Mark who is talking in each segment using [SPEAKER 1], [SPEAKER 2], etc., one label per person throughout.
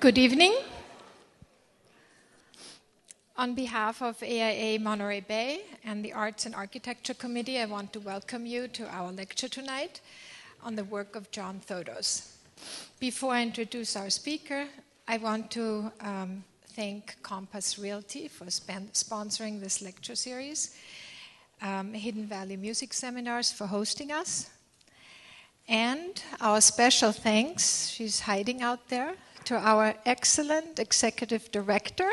[SPEAKER 1] Good evening. On behalf of AIA Monterey Bay and the Arts and Architecture Committee, I want to welcome you to our lecture tonight on the work of John Thodos. Before I introduce our speaker, I want to thank Compass Realty for sponsoring this lecture series, Hidden Valley Music Seminars for hosting us, and our special thanks, she's hiding out there, to our excellent executive director,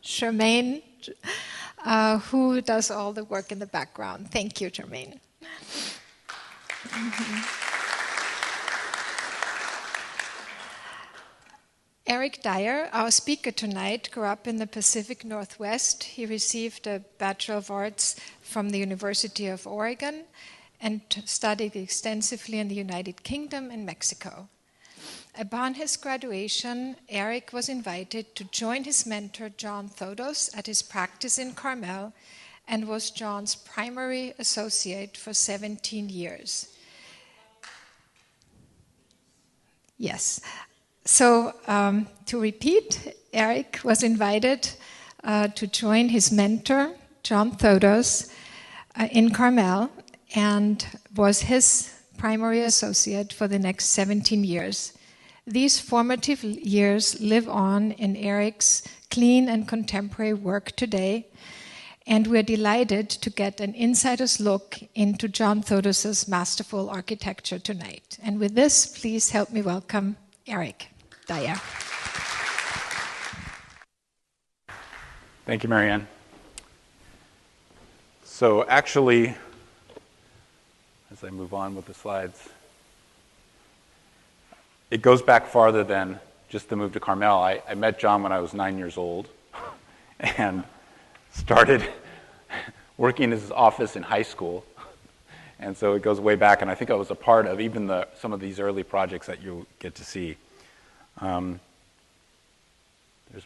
[SPEAKER 1] Charmaine, who does all the work in the background. Thank you, Charmaine. Erik Dyar, our speaker tonight, grew up in the Pacific Northwest. He received a Bachelor of Arts from the University of Oregon and studied extensively in the United Kingdom and Mexico. Upon his graduation, Erik was invited to join his mentor, John Thodos, at his practice in Carmel and was John's primary associate for 17 years. Yes. So, to repeat, Erik was invited to join his mentor, John Thodos, in Carmel and was his primary associate for the next 17 years. These formative years live on in Erik's clean and contemporary work today, and we're delighted to get an insider's look into John Thodos' masterful architecture tonight. And with this, please help me welcome Erik Dyar.
[SPEAKER 2] Thank you, Marianne. So actually, as I move on with the slides, it goes back farther than just the move to Carmel. I met John when I was 9 years old and started working in his office in high school. And so it goes way back, and I think I was a part of even some of these early projects that you'll get to see. There's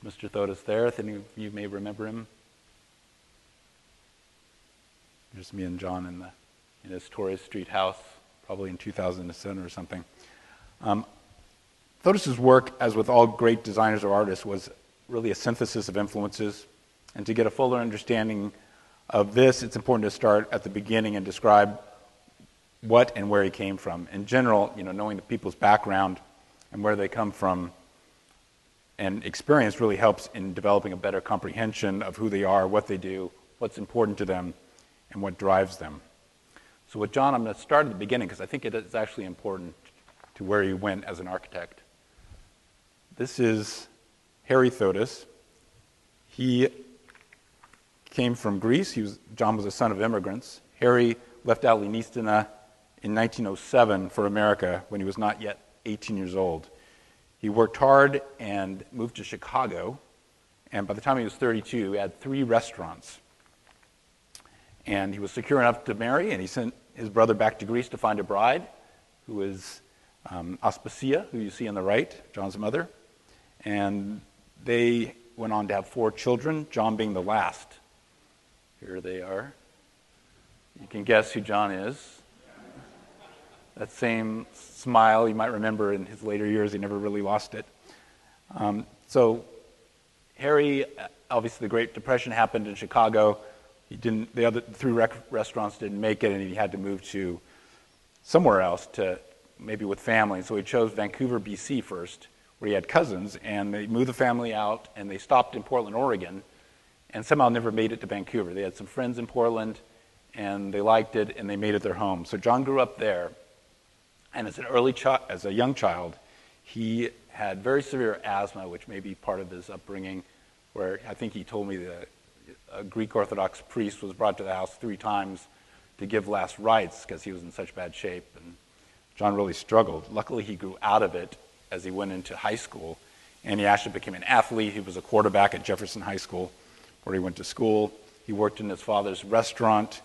[SPEAKER 2] Mr. Thodos there. If any of you may remember him. There's me and John in his Torres Street house, probably in 2007 or something. Thodos' work, as with all great designers or artists, was really a synthesis of influences. And to get a fuller understanding of this, it's important to start at the beginning and describe what and where he came from. In general, knowing the people's background and where they come from and experience really helps in developing a better comprehension of who they are, what they do, what's important to them, and what drives them. So with John, I'm going to start at the beginning because I think it is actually important to where he went as an architect. This is Harry Thodos. He came from Greece. John was a son of immigrants. Harry left out Linistina in 1907 for America when he was not yet 18 years old. He worked hard and moved to Chicago, and by the time he was 32, he had 3 restaurants. And he was secure enough to marry, and he sent his brother back to Greece to find a bride, who is Aspasia, who you see on the right, John's mother. And they went on to have 4 children, John being the last. Here they are. You can guess who John is. That same smile you might remember in his later years, he never really lost it. So Harry, obviously the Great Depression happened in Chicago. The other 3 restaurants didn't make it, and he had to move to somewhere else, to maybe with family. So he chose Vancouver, BC first, where he had cousins, and they moved the family out, and they stopped in Portland, Oregon, and somehow never made it to Vancouver. They had some friends in Portland, and they liked it, and they made it their home. So John grew up there, and as a young child, he had very severe asthma, which may be part of his upbringing, where I think he told me that a Greek Orthodox priest was brought to the house 3 times to give last rites because he was in such bad shape, and John really struggled. Luckily, he grew out of it as he went into high school, and he actually became an athlete. He was a quarterback at Jefferson High School, where he went to school. He worked in his father's restaurant,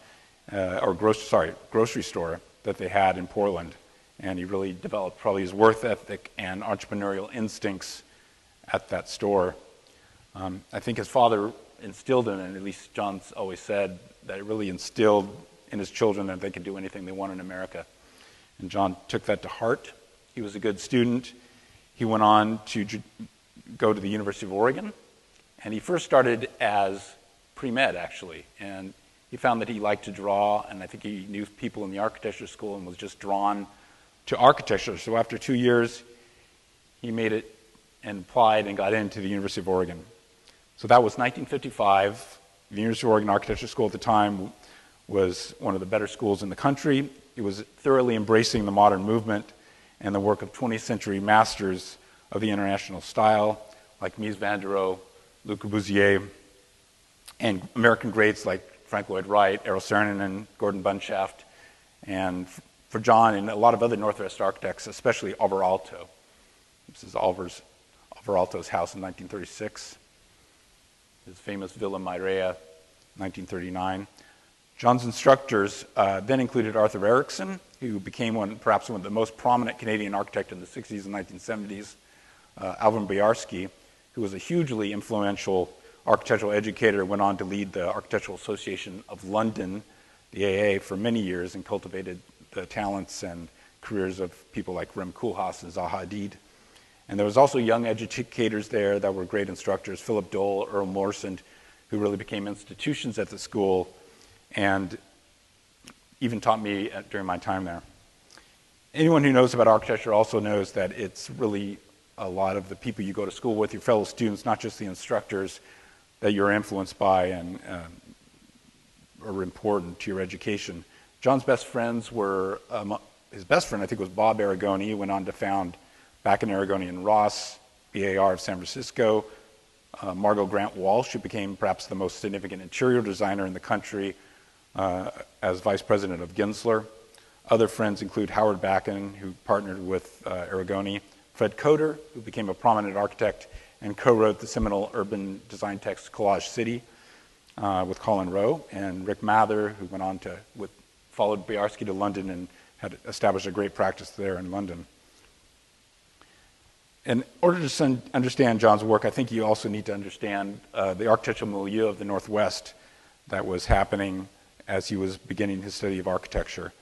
[SPEAKER 2] grocery store that they had in Portland, and he really developed probably his work ethic and entrepreneurial instincts at that store. I think his father instilled in him, at least John's always said, that it really instilled in his children that they could do anything they want in America. And John took that to heart. He was a good student. He went on to go to the University of Oregon. And he first started as pre-med, actually. And he found that he liked to draw, and I think he knew people in the architecture school and was just drawn to architecture. So after 2 years, he made it and applied and got into the University of Oregon. So that was 1955. The University of Oregon Architecture School at the time was one of the better schools in the country. It was thoroughly embracing the modern movement and the work of 20th century masters of the international style, like Mies van der Rohe, Le Corbusier, and American greats like Frank Lloyd Wright, Errol Saarinen, Gordon Bunshaft, and for John and a lot of other Northwest architects, especially Alvar Aalto. This is Alvar Aalto's house in 1936. His famous Villa Mairea, 1939. John's instructors then included Arthur Erickson, who became perhaps one of the most prominent Canadian architects in the 60s and 1970s, Alvin Boyarsky, who was a hugely influential architectural educator, went on to lead the Architectural Association of London, the AIA, for many years and cultivated the talents and careers of people like Rem Koolhaas and Zaha Hadid. And there was also young educators there that were great instructors, Philip Dole, Earl Morsand, who really became institutions at the school and even taught me during my time there. Anyone who knows about architecture also knows that it's really a lot of the people you go to school with, your fellow students, not just the instructors, that you're influenced by and are important to your education. John's best friends were, his best friend I think was Bob Aragoni. He went on to found Back in Aragoni and Ross, BAR of San Francisco, Margot Grant Walsh, who became perhaps the most significant interior designer in the country as vice president of Gensler. Other friends include Howard Backen, who partnered with Aragoni, Fred Coder, who became a prominent architect and co-wrote the seminal urban design text Collage City with Colin Rowe, and Rick Mather, who went on to, followed Boyarsky to London and had established a great practice there in London. In order to understand John's work, I think you also need to understand the architectural milieu of the Northwest that was happening as he was beginning his study of architecture.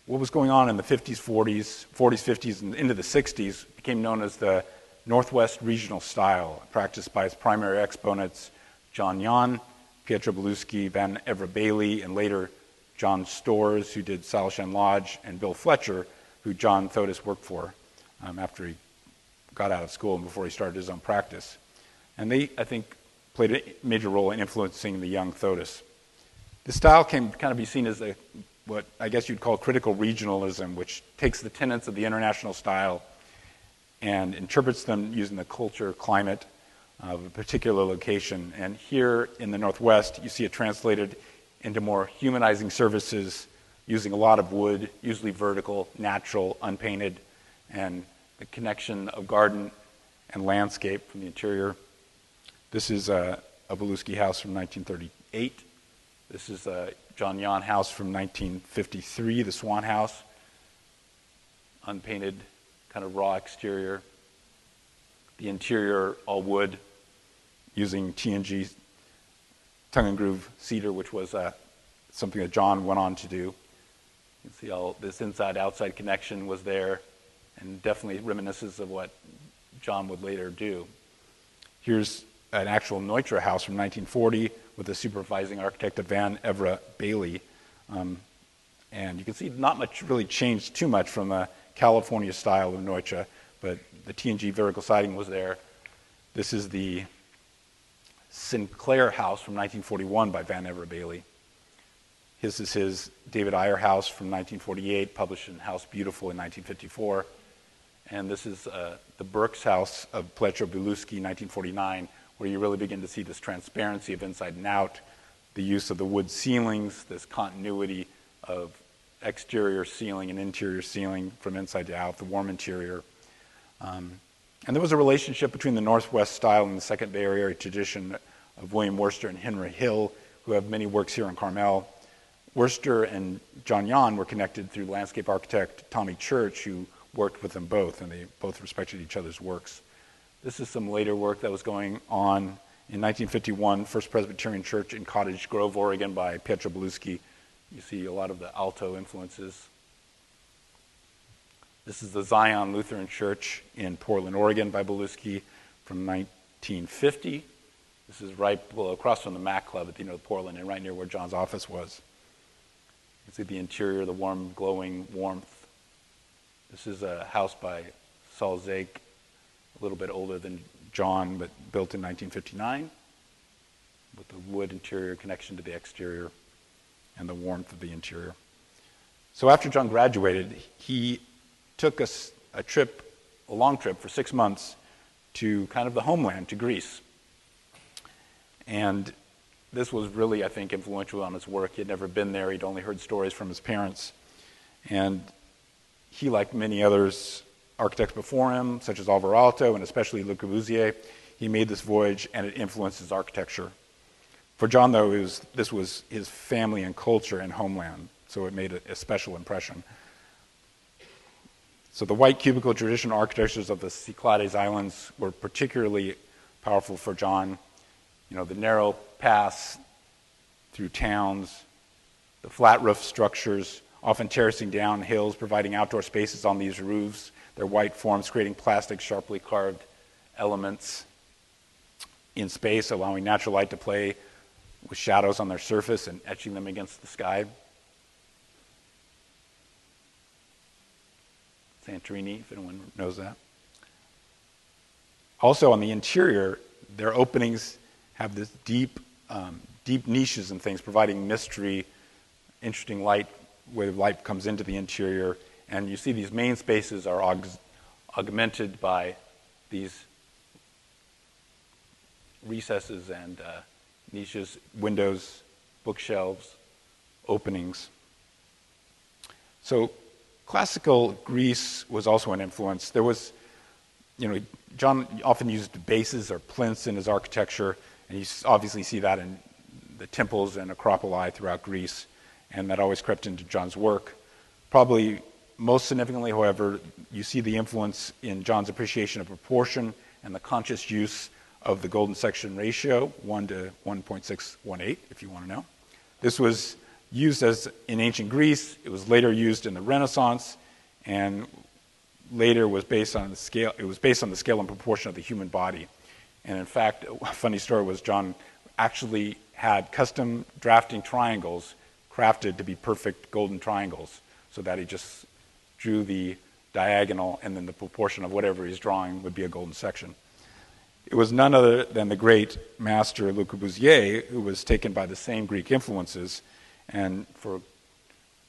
[SPEAKER 2] What was going on in the 50s, 50s, and into the 60s became known as the Northwest Regional Style, practiced by its primary exponents, John Jan, Pietro Beluschi, Van Evra Bailey, and later John Storrs, who did Salishan Lodge, and Bill Fletcher, who John Thodos worked for after he got out of school and before he started his own practice. And they, I think, played a major role in influencing the young Thodos. This style can kind of be seen as what I guess you'd call critical regionalism, which takes the tenets of the international style and interprets them using the culture, climate of a particular location. And here in the Northwest, you see it translated into more humanizing services using a lot of wood, usually vertical, natural, unpainted, and the connection of garden and landscape from the interior. This is a Beluschi house from 1938. This is a John Jan house from 1953, the Swan House. Unpainted, kind of raw exterior. The interior, all wood, using TNG tongue and groove cedar, which was something that John went on to do. You can see all this inside-outside connection was there, and definitely reminiscences of what John would later do. Here's an actual Neutra house from 1940 with the supervising architect of Van Evra Bailey. And you can see not much really changed too much from the California style of Neutra, but the TNG vertical siding was there. This is the Sinclair house from 1941 by Van Evra Bailey. This is his David Ayer house from 1948, published in House Beautiful in 1954. And this is the Burke's house of Pietro Beluschi, 1949, where you really begin to see this transparency of inside and out, the use of the wood ceilings, this continuity of exterior ceiling and interior ceiling from inside to out, the warm interior. And there was a relationship between the Northwest style and the Second Bay Area tradition of William Worcester and Henry Hill, who have many works here in Carmel. Worcester and John Jan were connected through landscape architect Tommy Church, who worked with them both, and they both respected each other's works. This is some later work that was going on in 1951, First Presbyterian Church in Cottage Grove, Oregon by Pietro Beluschi. You see a lot of the alto influences. This is the Zion Lutheran Church in Portland, Oregon by Belusky from 1950. This is right across from the Mac Club at the end of Portland and right near where John's office was. You can see the interior, the warm, glowing warmth. This is a house by Saul Zake, a little bit older than John, but built in 1959, with the wood interior connection to the exterior and the warmth of the interior. So after John graduated, he took a trip, a long trip for 6 months to kind of the homeland, to Greece. And this was really, I think, influential on his work. He had never been there. He'd only heard stories from his parents. And he, like many others, architects before him, such as Alvar Aalto and especially Le Corbusier, he made this voyage and it influenced his architecture. For John, though, this was his family and culture and homeland, so it made a special impression. So the white cubicle traditional architectures of the Cyclades Islands were particularly powerful for John. You know, the narrow paths through towns, the flat roof structures, often terracing down hills, providing outdoor spaces on these roofs, their white forms creating plastic, sharply carved elements in space, allowing natural light to play with shadows on their surface and etching them against the sky. Santorini, if anyone knows that. Also on the interior, their openings have this deep niches and things, providing mystery, interesting light, where light comes into the interior. And you see these main spaces are augmented by these recesses and niches, windows, bookshelves, openings. So classical Greece was also an influence. There was, John often used bases or plinths in his architecture, and you obviously see that in the temples and acropoli throughout Greece, and that always crept into John's work. Probably most significantly, however, you see the influence in John's appreciation of proportion and the conscious use of the golden section ratio, 1 to 1.618, if you want to know. This was used in ancient Greece. It was later used in the Renaissance, and later was based on the scale. It was based on the scale and proportion of the human body. And in fact, a funny story was John actually had custom drafting triangles crafted to be perfect golden triangles, so that he just drew the diagonal and then the proportion of whatever he's drawing would be a golden section. It was none other than the great master Le Corbusier, who was taken by the same Greek influences. And for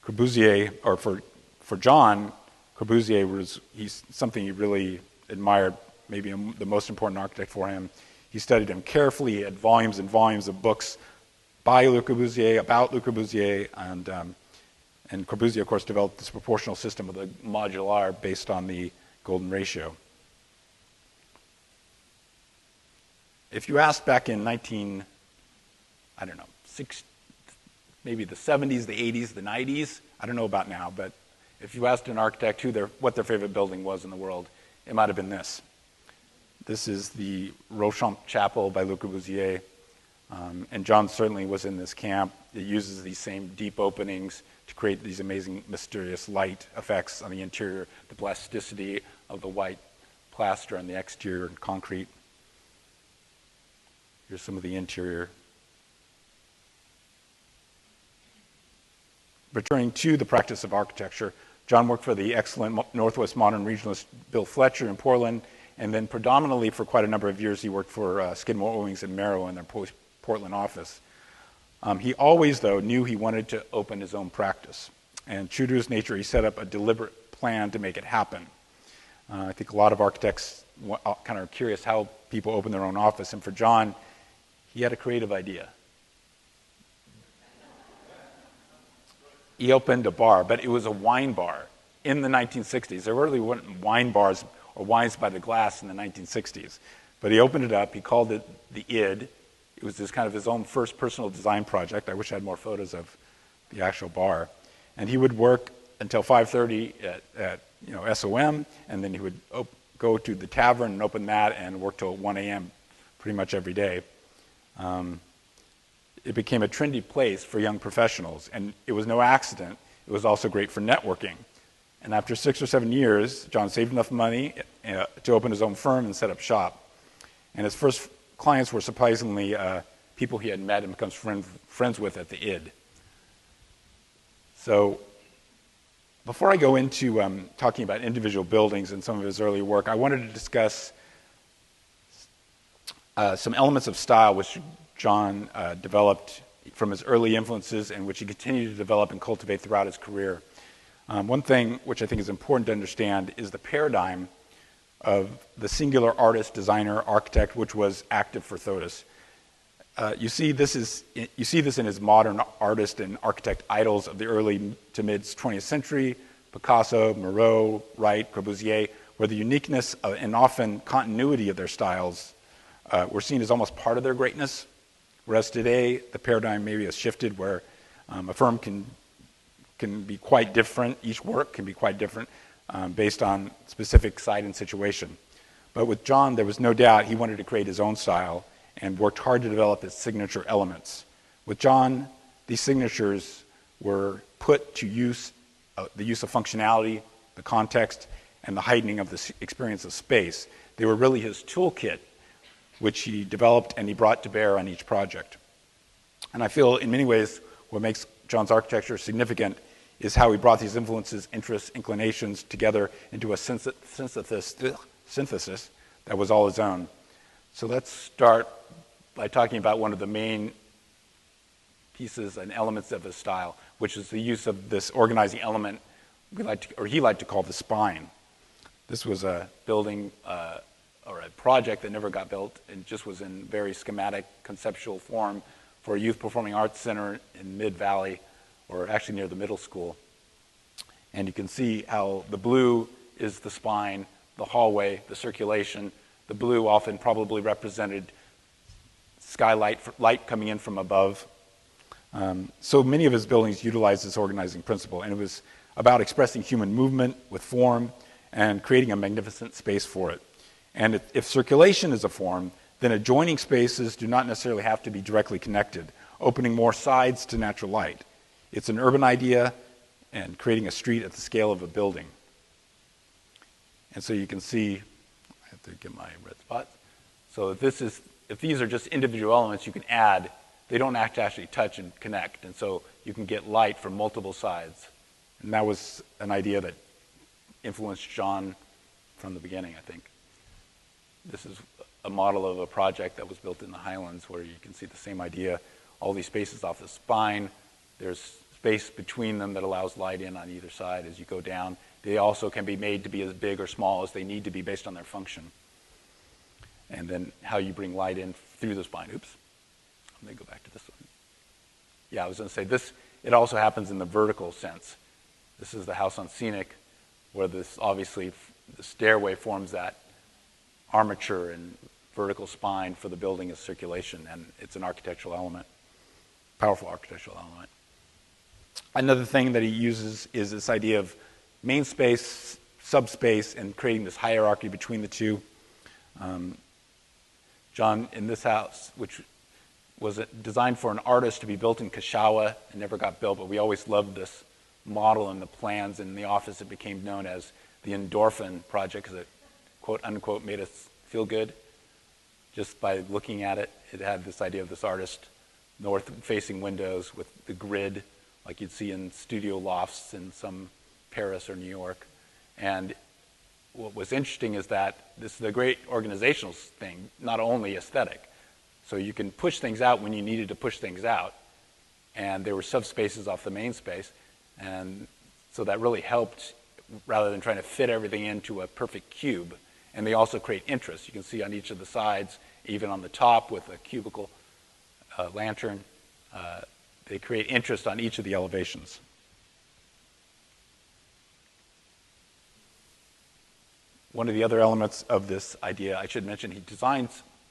[SPEAKER 2] Corbusier, or for John, Corbusier was something he really admired, maybe the most important architect for him. He studied him carefully. He had volumes and volumes of books by Le Corbusier, about Le Corbusier, and Corbusier, of course, developed this proportional system with a modular based on the golden ratio. If you asked back in maybe the 70s, the 80s, the 90s, I don't know about now, but if you asked an architect what their favorite building was in the world, it might have been this. This is the Rochemont Chapel by Le Corbusier, and John certainly was in this camp. It uses these same deep openings to create these amazing, mysterious light effects on the interior, the plasticity of the white plaster on the exterior and concrete. Here's some of the interior. Returning to the practice of architecture, John worked for the excellent Northwest modern regionalist Bill Fletcher in Portland, and then predominantly for quite a number of years he worked for Skidmore, Owings, and Merrow in their Portland office. He always, though, knew he wanted to open his own practice. And true to his nature, he set up a deliberate plan to make it happen. I think a lot of architects kind of are curious how people open their own office, and for John, he had a creative idea. He opened a bar, but it was a wine bar in the 1960s. There really weren't wine bars or wines by the glass in the 1960s. But he opened it up. He called it the ID. It was kind of his own first personal design project. I wish I had more photos of the actual bar. And he would work until 5:30 at SOM, and then he would go to the tavern and open that and work till 1 a.m. pretty much every day. It became a trendy place for young professionals, and it was no accident. It was also great for networking. And after 6 or 7 years, John saved enough money to open his own firm and set up shop. And his first clients were surprisingly people he had met and become friends with at the ID. So before I go into talking about individual buildings and some of his early work, I wanted to discuss some elements of style which John developed from his early influences and which he continued to develop and cultivate throughout his career. One thing which I think is important to understand is the paradigm of the singular artist, designer, architect, which was active for Thodos. You see this in his modern artist and architect idols of the early to mid 20th century, Picasso, Moreau, Wright, Corbusier, where the uniqueness and often continuity of their styles were seen as almost part of their greatness. Whereas today, the paradigm maybe has shifted where a firm can be quite different, each work can be quite different based on specific site and situation. But with John, there was no doubt he wanted to create his own style and worked hard to develop his signature elements. With John, these signatures were put to use, the use of functionality, the context, and the heightening of the experience of space. They were really his toolkit, which he developed and he brought to bear on each project. And I feel in many ways what makes John's architecture significant is how he brought these influences, interests, inclinations together into a synthesis that was all his own. So let's start by talking about one of the main pieces and elements of his style, which is the use of this organizing element he liked to call the spine. This was a building or a project that never got built and just was in very schematic, conceptual form for a youth performing arts center in Mid-Valley, or actually near the middle school. And you can see how the blue is the spine, the hallway, the circulation. The blue often probably represented skylight, light coming in from above. So many of his buildings utilize this organizing principle, and it was about expressing human movement with form and creating a magnificent space for it. And if circulation is a form, then adjoining spaces do not necessarily have to be directly connected, opening more sides to natural light. It's an urban idea and creating a street at the scale of a building. And so you can see, I have to get my red spot. So if these are just individual elements you can add, they don't have to actually touch and connect. And so you can get light from multiple sides. And that was an idea that influenced John from the beginning, I think. This is a model of a project that was built in the Highlands where you can see the same idea. All these spaces off the spine. There's space between them that allows light in on either side as you go down. They also can be made to be as big or small as they need to be based on their function. And then how you bring light in through the spine. Oops. Let me go back to this one. Yeah, I was going to say this, it also happens in the vertical sense. This is the house on Scenic, where this obviously the stairway forms that armature and vertical spine for the building as circulation, and it's an architectural element, powerful architectural element. Another thing that he uses is this idea of main space, subspace, and creating this hierarchy between the two. John, in this house, which was designed for an artist to be built in Kashawa and never got built, but we always loved this model and the plans. In the office, it became known as the Endorphin Project because it, quote unquote, made us feel good. Just by looking at it, it had this idea of this artist, north-facing windows with the grid, like you'd see in studio lofts in some Paris or New York. And what was interesting is that this is a great organizational thing, not only aesthetic. So you can push things out when you needed to push things out. And there were subspaces off the main space. And so that really helped rather than trying to fit everything into a perfect cube. And they also create interest. You can see on each of the sides, even on the top with a cubicle lantern, they create interest on each of the elevations. One of the other elements of this idea, I should mention,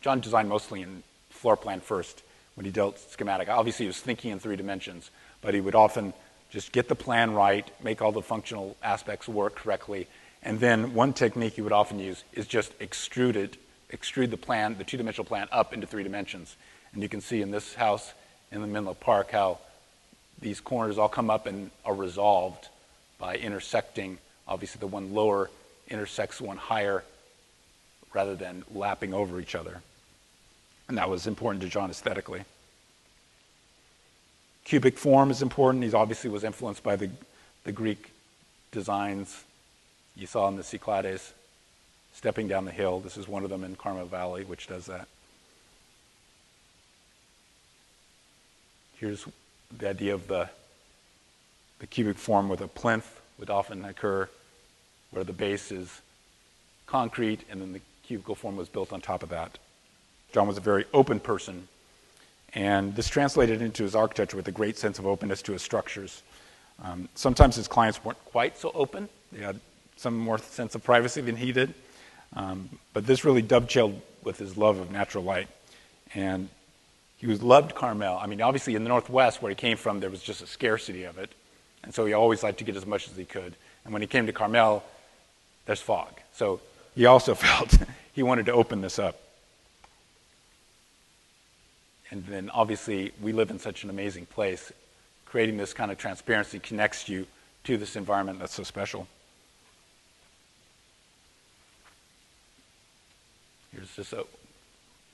[SPEAKER 2] John designed mostly in floor plan first when he dealt schematic. Obviously, he was thinking in 3 dimensions, but he would often just get the plan right, make all the functional aspects work correctly, and then one technique he would often use is just extrude the plan, the 2-dimensional plan, up into 3 dimensions. And you can see in this house in the Menlo Park how these corners all come up and are resolved by intersecting Obviously, the one lower intersects one higher rather than lapping over each other. And that was important to John aesthetically. Cubic form is important. He obviously was influenced by the Greek designs you saw in the Cyclades, stepping down the hill. This is one of them in Carmel Valley, which does that. Here's the idea of the cubic form with a plinth would often occur where the base is concrete and then the cubical form was built on top of that. John was a very open person, and this translated into his architecture with a great sense of openness to his structures. Sometimes his clients weren't quite so open. They had some more sense of privacy than he did. But this really dovetailed with his love of natural light. And he loved Carmel. I mean, obviously in the Northwest, where he came from, there was just a scarcity of it. And so he always liked to get as much as he could. And when he came to Carmel, there's fog. So he also felt he wanted to open this up. And then obviously we live in such an amazing place. Creating this kind of transparency connects you to this environment that's so special. Here's just a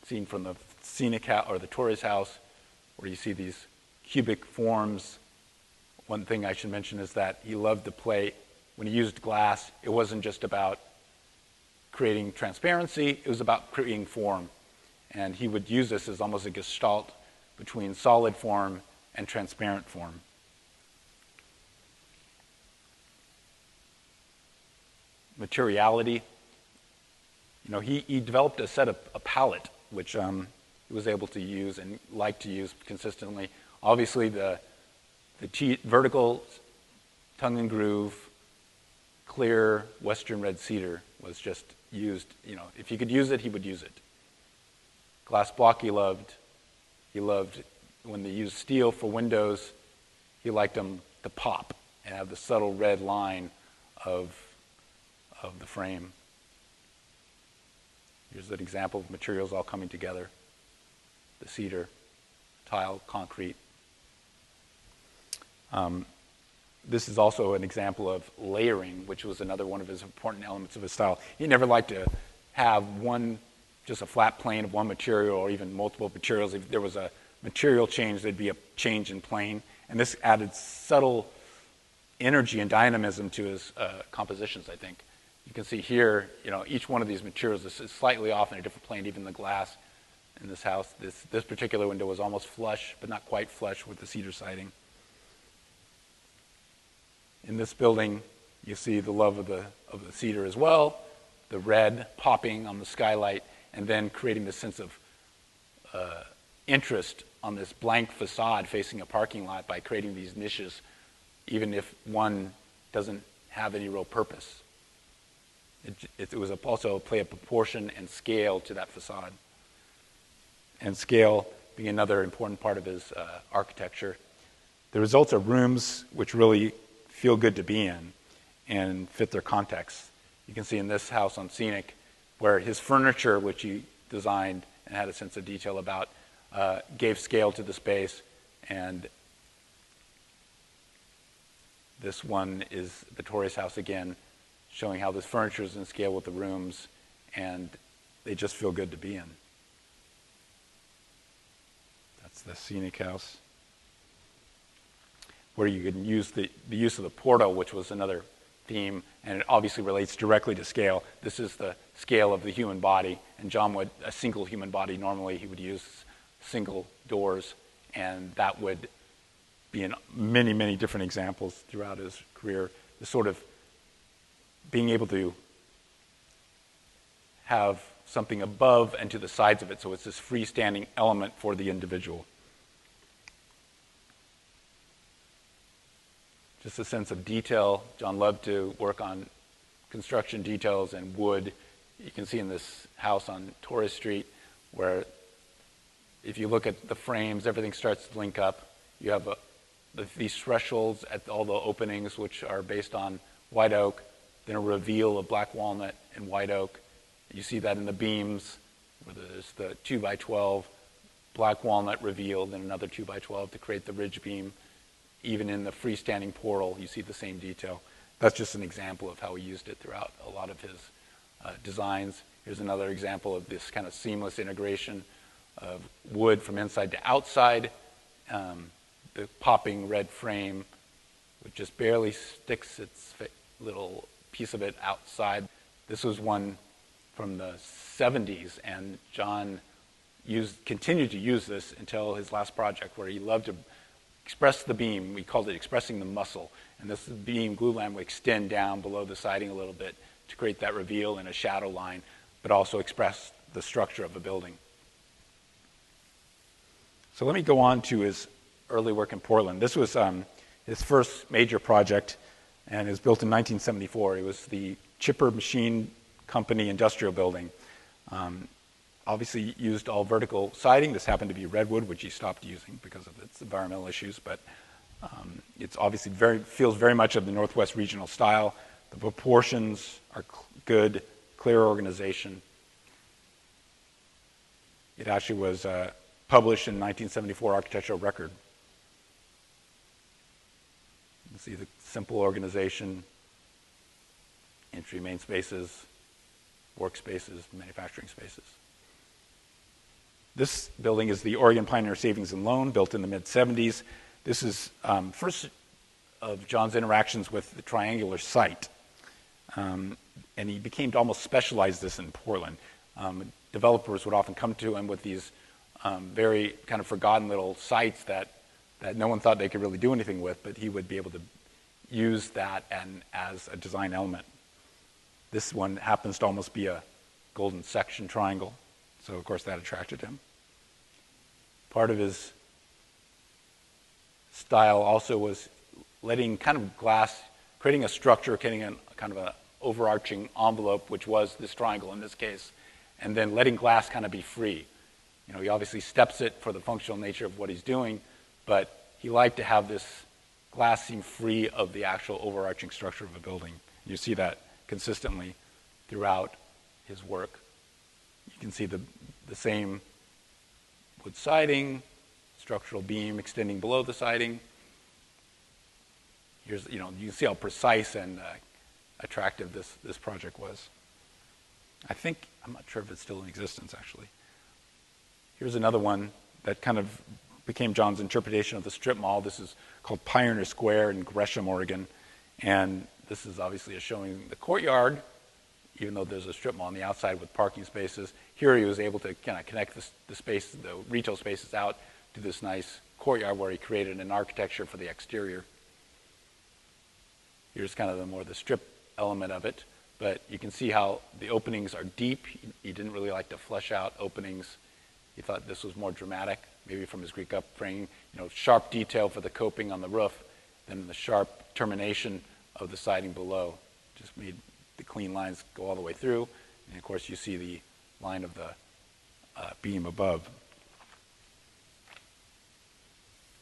[SPEAKER 2] scene from the scenic house, or the Torres house, where you see these cubic forms. One thing I should mention is that he loved to play, when he used glass, it wasn't just about creating transparency, it was about creating form. And he would use this as almost a gestalt between solid form and transparent form. Materiality. You know, he developed a palette, which he was able to use and liked to use consistently. Obviously, the vertical tongue and groove, clear Western red cedar was just used. You know, if he could use it, he would use it. Glass block he loved. He loved when they used steel for windows. He liked them to pop and have the subtle red line of the frame. Here's an example of materials all coming together. The cedar, tile, concrete. This is also an example of layering, which was another one of his important elements of his style. He never liked to have just a flat plane of one material or even multiple materials. If there was a material change, there'd be a change in plane. And this added subtle energy and dynamism to his compositions, I think. You can see here, you know, each one of these materials is slightly off in a different plane, even the glass in this house. This particular window was almost flush, but not quite flush with the cedar siding. In this building, you see the love of the cedar as well, the red popping on the skylight, and then creating this sense of interest on this blank facade facing a parking lot by creating these niches, even if one doesn't have any real purpose. It was also play of proportion and scale to that facade. And scale being another important part of his architecture. The results are rooms which really feel good to be in and fit their context. You can see in this house on Scenic where his furniture, which he designed and had a sense of detail about, gave scale to the space. And this one is the Torres house again, showing how this furniture is in scale with the rooms, and they just feel good to be in. That's the Scenic house, where you can use the use of the portal, which was another theme, and it obviously relates directly to scale. This is the scale of the human body, and John would, a single human body, normally he would use single doors, and that would be in many, many different examples throughout his career. The sort of being able to have something above and to the sides of it, so it's this freestanding element for the individual. Just a sense of detail. John loved to work on construction details and wood. You can see in this house on Torres Street where if you look at the frames, everything starts to link up. You have these thresholds at all the openings, which are based on white oak, then a reveal of black walnut and white oak. You see that in the beams, where there's the 2x12 black walnut reveal, then another 2x12 to create the ridge beam. Even in the freestanding portal, you see the same detail. that's just an example of how he used it throughout a lot of his designs. Here's another example of this kind of seamless integration of wood from inside to outside. The popping red frame, which just barely sticks its little piece of it outside. This was one from the 70s, and John continued to use this until his last project, where he loved to express the beam. We called it expressing the muscle. And this beam glue line would extend down below the siding a little bit to create that reveal and a shadow line, but also express the structure of a building. So let me go on to his early work in Portland. This was his first major project, and it was built in 1974. It was the Chipper Machine Company industrial building. Obviously used all vertical siding. This happened to be redwood, which he stopped using because of its environmental issues, but it's obviously feels very much of the Northwest regional style. The proportions are good, clear organization. It actually was published in 1974 Architectural Record. You can see the simple organization, entry main spaces, workspaces, manufacturing spaces. This building is the Oregon Pioneer Savings and Loan, built in the mid-70s. This is first of John's interactions with the triangular site. And he became to almost specialize this in Portland. Developers would often come to him with these very kind of forgotten little sites that no one thought they could really do anything with, but he would be able to use that as a design element. This one happens to almost be a golden section triangle, so of course that attracted him. Part of his style also was letting kind of glass, creating a structure, creating a kind of an overarching envelope, which was this triangle in this case, and then letting glass kind of be free. You know, he obviously steps it for the functional nature of what he's doing, but he liked to have this glass seem free of the actual overarching structure of a building. You see that consistently throughout his work. You can see the same wood siding, structural beam extending below the siding. Here's, you can see how precise and attractive this project was. I'm not sure if it's still in existence, actually. Here's another one that kind of became John's interpretation of the strip mall. This is called Pioneer Square in Gresham, Oregon. And this is obviously showing the courtyard, even though there's a strip mall on the outside with parking spaces. Here he was able to kind of connect the retail spaces out to this nice courtyard where he created an architecture for the exterior. Here's kind of the strip element of it. But you can see how the openings are deep. He didn't really like to flesh out openings. He thought this was more dramatic, maybe from his Greek upbringing. Sharp detail for the coping on the roof, then the sharp termination of the siding below. Just made the clean lines go all the way through. And of course, you see the line of the beam above.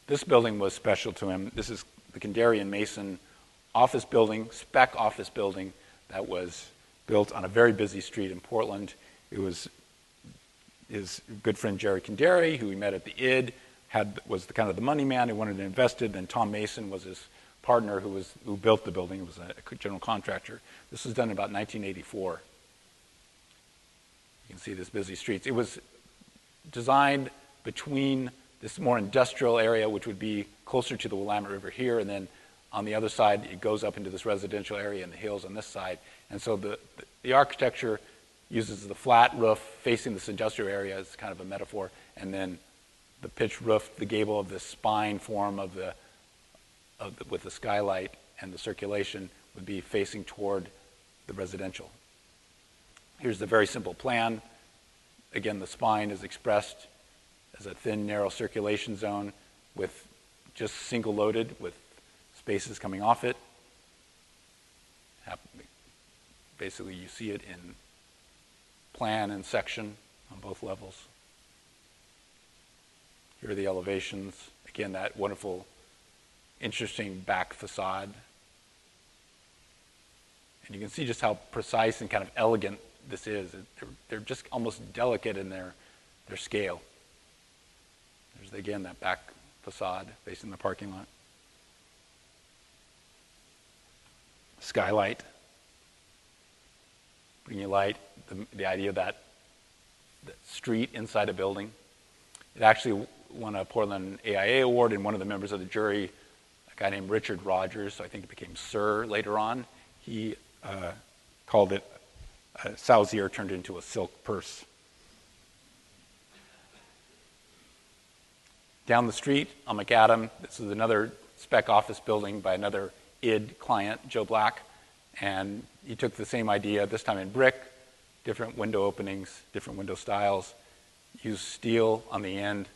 [SPEAKER 2] This building was special to him. This is the Kandarian Mason office building, spec office building that was built on a very busy street in Portland. It was his good friend Jerry Kandari, who he met at the ID, was kind of the money man who wanted to invest it. Then Tom Mason was his partner who built the building. He was a general contractor. This was done in about 1984. You can see this busy streets. It was designed between this more industrial area, which would be closer to the Willamette River here, and then on the other side, it goes up into this residential area in the hills on this side. And so the architecture uses the flat roof facing this industrial area as kind of a metaphor, and then the pitched roof, the gable of the spine form with the skylight and the circulation would be facing toward the residential. Here's the very simple plan. Again, the spine is expressed as a thin, narrow circulation zone with just single loaded with spaces coming off it. Basically, you see it in plan and section on both levels. Here are the elevations. Again, that wonderful, interesting back facade. And you can see just how precise and kind of elegant this is. They're just almost delicate in their scale. There's, again, that back facade facing the parking lot. skylight, bring you light, the idea of that the street inside a building. It actually won a Portland AIA award, and one of the members of the jury, a guy named Richard Rogers, so I think it became Sir later on, he called it a Sauzier turned into a silk purse. Down the street on McAdam, this is another spec office building by another ID client, Joe Black, and he took the same idea, this time in brick, different window openings, different window styles, used steel on the end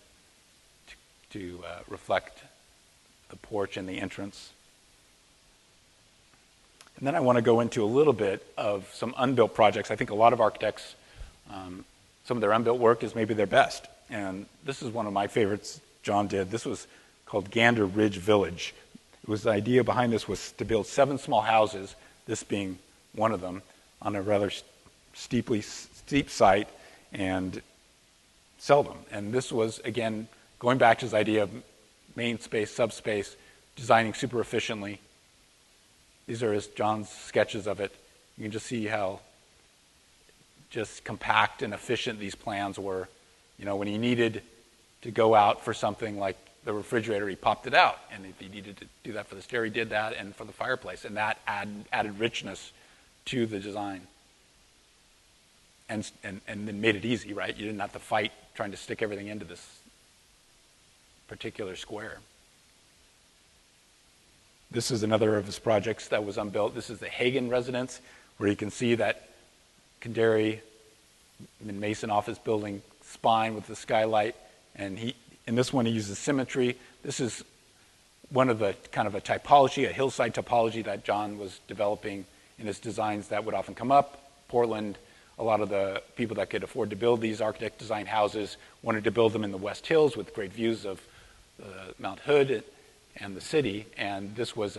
[SPEAKER 2] to reflect the porch and the entrance. And then I want to go into a little bit of some unbuilt projects. I think a lot of architects, some of their unbuilt work is maybe their best. And this is one of my favorites John did. This was called Gander Ridge Village. It was the idea behind this was to build 7 small houses, this being one of them, on a rather steep site and sell them. And this was, again, going back to his idea of main space, subspace, designing super efficiently. These are John's sketches of it. You can just see how just compact and efficient these plans were. You know, when he needed to go out for something like the refrigerator, he popped it out. And if he needed to do that for the stair, he did that, and for the fireplace. And that added richness to the design. And then made it easy, right? You didn't have to fight trying to stick everything into this particular square. This is another of his projects that was unbuilt. This is the Hagen residence, where you can see that Kandari Mason office building spine with the skylight. And in this one, he uses symmetry. This is one of the kind of a typology, a hillside topology that John was developing in his designs that would often come up. Portland, a lot of the people that could afford to build these architect design houses wanted to build them in the West Hills with great views of Mount Hood and the city. And this was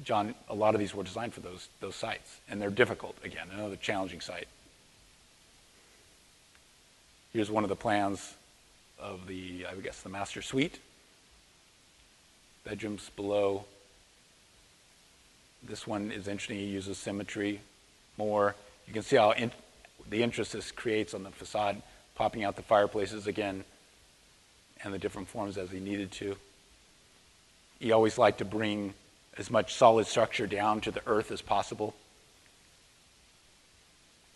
[SPEAKER 2] John, a lot of these were designed for those sites. And they're difficult, again, another challenging site. Here's one of the plans of the, I guess, the master suite. Bedrooms below. This one is interesting. He uses symmetry more. You can see how the interest this creates on the facade, popping out the fireplaces again, and the different forms as he needed to. He always liked to bring as much solid structure down to the earth as possible.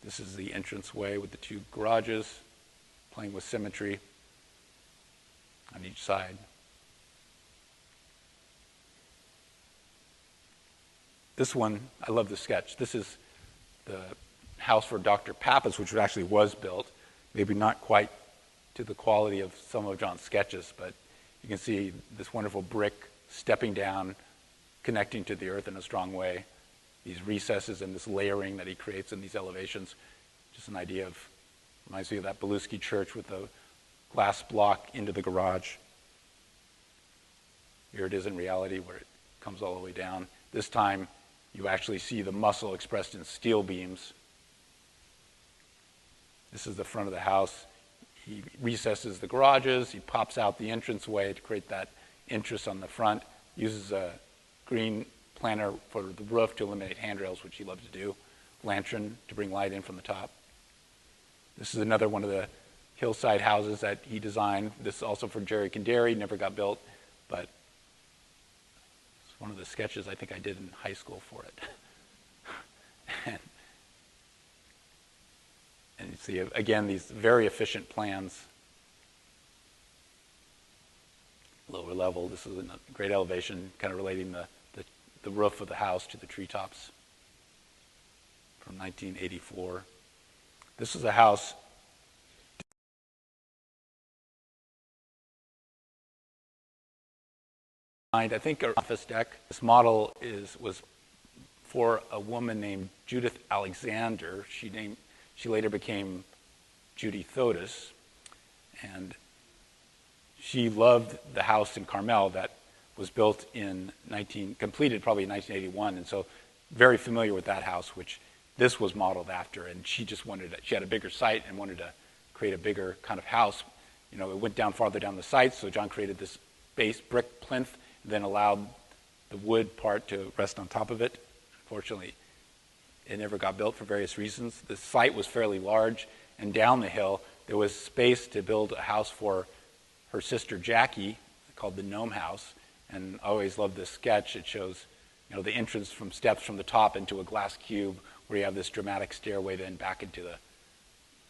[SPEAKER 2] This is the entranceway with the 2 garages, playing with symmetry on each side. This one, I love the sketch. This is the house for Dr. Pappas, which actually was built. Maybe not quite to the quality of some of John's sketches, but you can see this wonderful brick stepping down, connecting to the earth in a strong way. These recesses and this layering that he creates in these elevations. Just an idea of, reminds me of that Belusky church with the glass block into the garage. Here it is in reality where it comes all the way down. This time you actually see the muscle expressed in steel beams. This is the front of the house. He recesses the garages. He pops out the entranceway to create that interest on the front. Uses a green planter for the roof to eliminate handrails, which he loves to do. Lantern to bring light in from the top. This is another one of the hillside houses that he designed. This is also for Jerry Kandari, never got built, but it's one of the sketches I think I did in high school for it. And you see, again, these very efficient plans. Lower level, this is a great elevation, kind of relating the roof of the house to the treetops from 1984. This is a house I think our office deck. This model was for a woman named Judith Alexander. She later became Judy Thodos, and she loved the house in Carmel that was built completed probably in 1981, and so very familiar with that house, which this was modeled after, and she had a bigger site and wanted to create a bigger kind of house. You know, it went down farther down the site, so John created this base brick plinth, and then allowed the wood part to rest on top of it. Unfortunately, it never got built for various reasons. The site was fairly large, and down the hill there was space to build a house for her sister Jackie, called the Gnome House. And I always loved this sketch. It shows, the entrance from steps from the top into a glass cube, where you have this dramatic stairway then back into the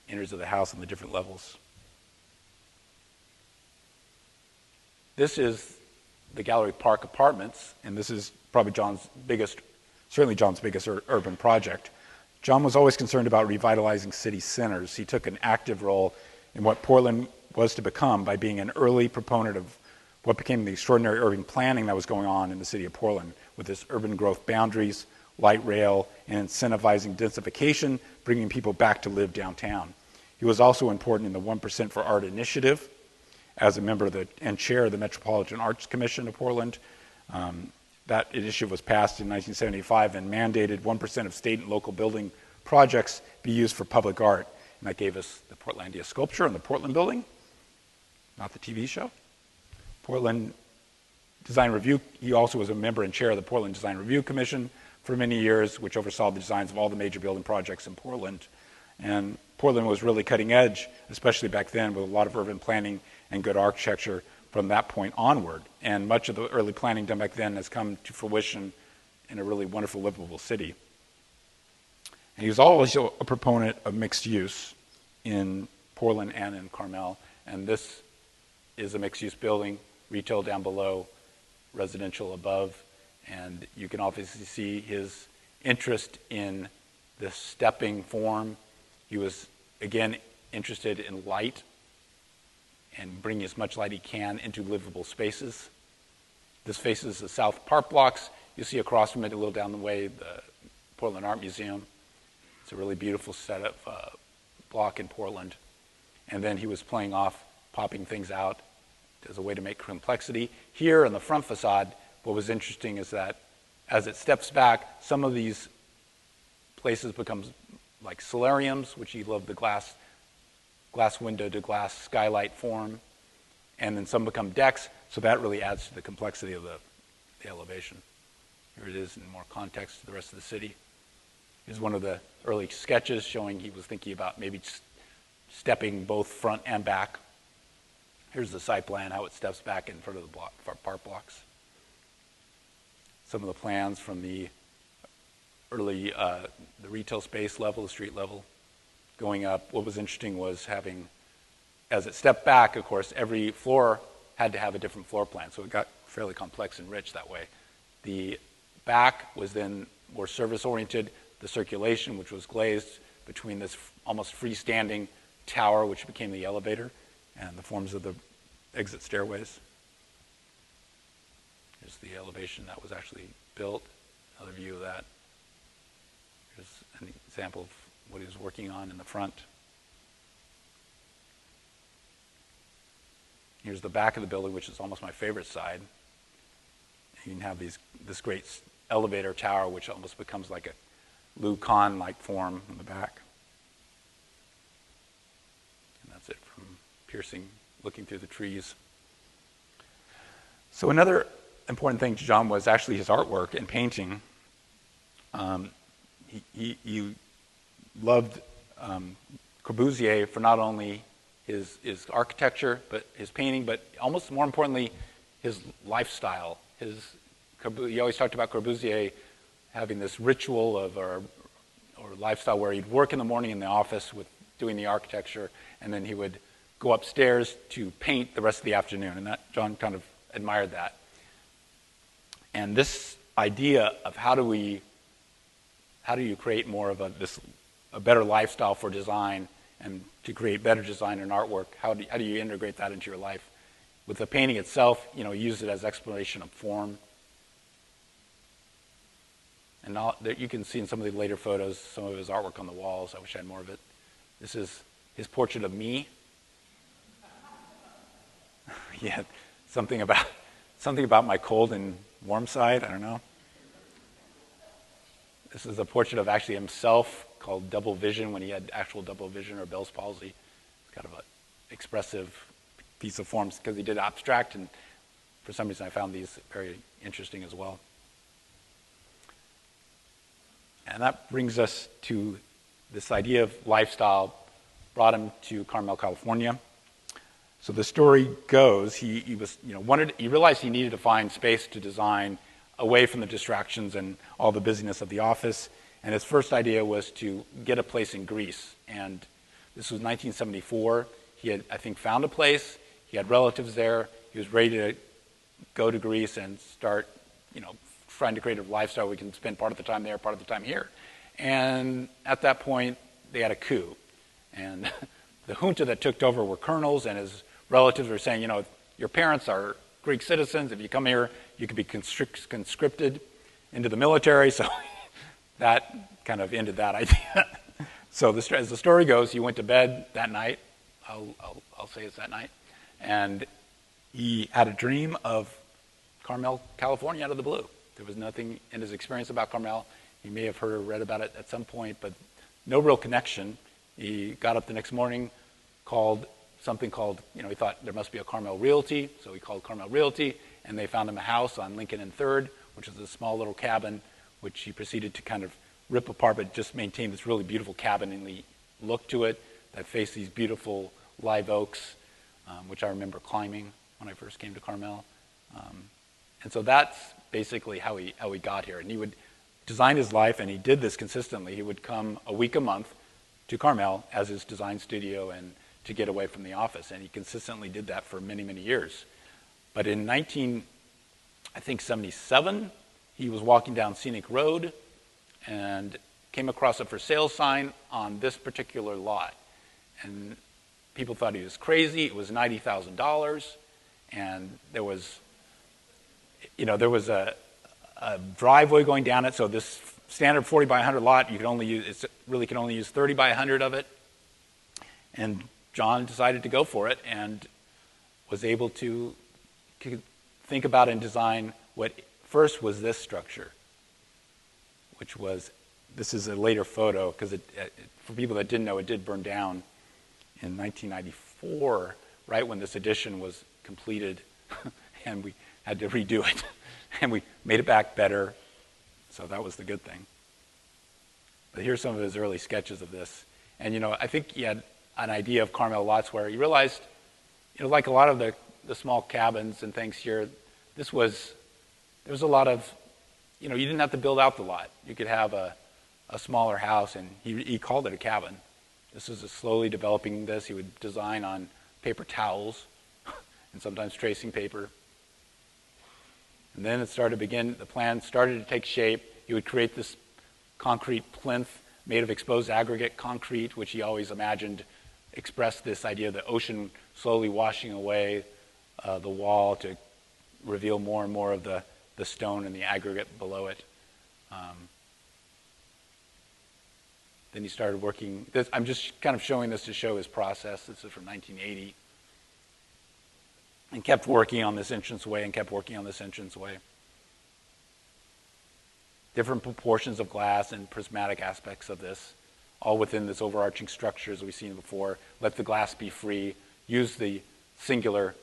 [SPEAKER 2] innards of the house on the different levels. This is the Gallery Park Apartments, and this is probably certainly John's biggest urban project. John was always concerned about revitalizing city centers. He took an active role in what Portland was to become by being an early proponent of what became the extraordinary urban planning that was going on in the city of Portland, with its urban growth boundaries, light rail, and incentivizing densification, bringing people back to live downtown. He was also important in the 1% for Art initiative as a member and chair of the Metropolitan Arts Commission of Portland. That initiative was passed in 1975 and mandated 1% of state and local building projects be used for public art. And that gave us the Portlandia sculpture and the Portland building, not the TV show. Portland Design Review, he also was a member and chair of the Portland Design Review Commission for many years, which oversaw the designs of all the major building projects in Portland. And Portland was really cutting edge, especially back then, with a lot of urban planning and good architecture from that point onward. And much of the early planning done back then has come to fruition in a really wonderful, livable city. And he was always a proponent of mixed use in Portland and in Carmel. And this is a mixed use building, retail down below, residential above. And you can obviously see his interest in the stepping form. He was, again, interested in light and bringing as much light he can into livable spaces. This faces the South Park blocks. You see across from it, a little down the way, the Portland Art Museum. It's a really beautiful setup block in Portland. And then he was playing off, popping things out as a way to make complexity. Here in the front facade, what was interesting is that as it steps back, some of these places become like solariums, which he loved the glass window to glass skylight form, and then some become decks, so that really adds to the complexity of the elevation. Here it is in more context to the rest of the city. Here's one of the early sketches showing he was thinking about maybe stepping both front and back. Here's the site plan, how it steps back in front of the park blocks. Some of the plans from the early, the retail space level, the street level. Going up, what was interesting was having, as it stepped back, of course, every floor had to have a different floor plan, so it got fairly complex and rich that way. The back was then more service-oriented, the circulation, which was glazed between this almost freestanding tower, which became the elevator, and the forms of the exit stairways. Here's the elevation that was actually built, another view of that. Here's an example of what he was working on in the front. Here's the back of the building, which is almost my favorite side. You can have this great elevator tower, which almost becomes like a Lou Kahn-like form in the back. And that's it from piercing, looking through the trees. So another important thing to John was actually his artwork and painting. He loved Corbusier for not only his architecture, but his painting, but almost more importantly, his lifestyle. He always talked about Corbusier having this ritual of or lifestyle where he'd work in the morning in the office with doing the architecture, and then he would go upstairs to paint the rest of the afternoon. And that John kind of admired that. And this idea of how do you create more of a better lifestyle for design and to create better design and artwork, how do you integrate that into your life? With the painting itself, use it as exploration of form. And you can see in some of the later photos, some of his artwork on the walls. I wish I had more of it. This is his portrait of me. Yeah, something about my cold and warm side, I don't know. This is a portrait of actually himself called Double Vision, when he had actual double vision or Bell's palsy. It's kind of an expressive piece of forms because he did abstract, and for some reason I found these very interesting as well. And that brings us to this idea of lifestyle brought him to Carmel, California. So the story goes, he realized he needed to find space to design away from the distractions and all the busyness of the office. And his first idea was to get a place in Greece. And this was 1974. He had, I think, found a place. He had relatives there. He was ready to go to Greece and start, trying to create a lifestyle. We can spend part of the time there, part of the time here. And at that point, they had a coup. And the junta that took over were colonels, and his relatives were saying, your parents are Greek citizens. If you come here, you could be conscripted into the military. So that kind of ended that idea. So as the story goes, he went to bed that night. I'll say it's that night. And he had a dream of Carmel, California out of the blue. There was nothing in his experience about Carmel. He may have heard or read about it at some point, but no real connection. He got up the next morning, he thought there must be a Carmel Realty, so he called Carmel Realty, and they found him a house on Lincoln and 3rd, which is a small little cabin, which he proceeded to kind of rip apart, but just maintain this really beautiful cabin-y look to it that faced these beautiful live oaks, which I remember climbing when I first came to Carmel. And so that's basically how he got here. And he would design his life, and he did this consistently. He would come a week a month to Carmel as his design studio and to get away from the office. And he consistently did that for many, many years. But in 1977, he was walking down Scenic Road and came across a for sale sign on this particular lot. And people thought he was crazy. It was $90,000. And there was a driveway going down it. So this standard 40 by 100 lot, you can only use 30 by 100 of it. And John decided to go for it and was able to think about and design what first was this structure, this is a later photo, because for people that didn't know, it did burn down in 1994, right when this addition was completed, and we had to redo it. And we made it back better, so that was the good thing. But here's some of his early sketches of this. And, I think he had an idea of Carmel lots where he realized, like a lot of the small cabins and things here, there was a lot of, you didn't have to build out the lot. You could have a smaller house, and he called it a cabin. This was slowly developing this. He would design on paper towels and sometimes tracing paper. And then the plan started to take shape. He would create this concrete plinth made of exposed aggregate concrete, which he always imagined expressed this idea of the ocean slowly washing away the wall to reveal more and more of the stone and the aggregate below it. Then he started working. I'm just kind of showing this to show his process. This is from 1980. And kept working on this entranceway and kept working on this entranceway. Different proportions of glass and prismatic aspects of this, all within this overarching structure as we've seen before. Let the glass be free. Use the singular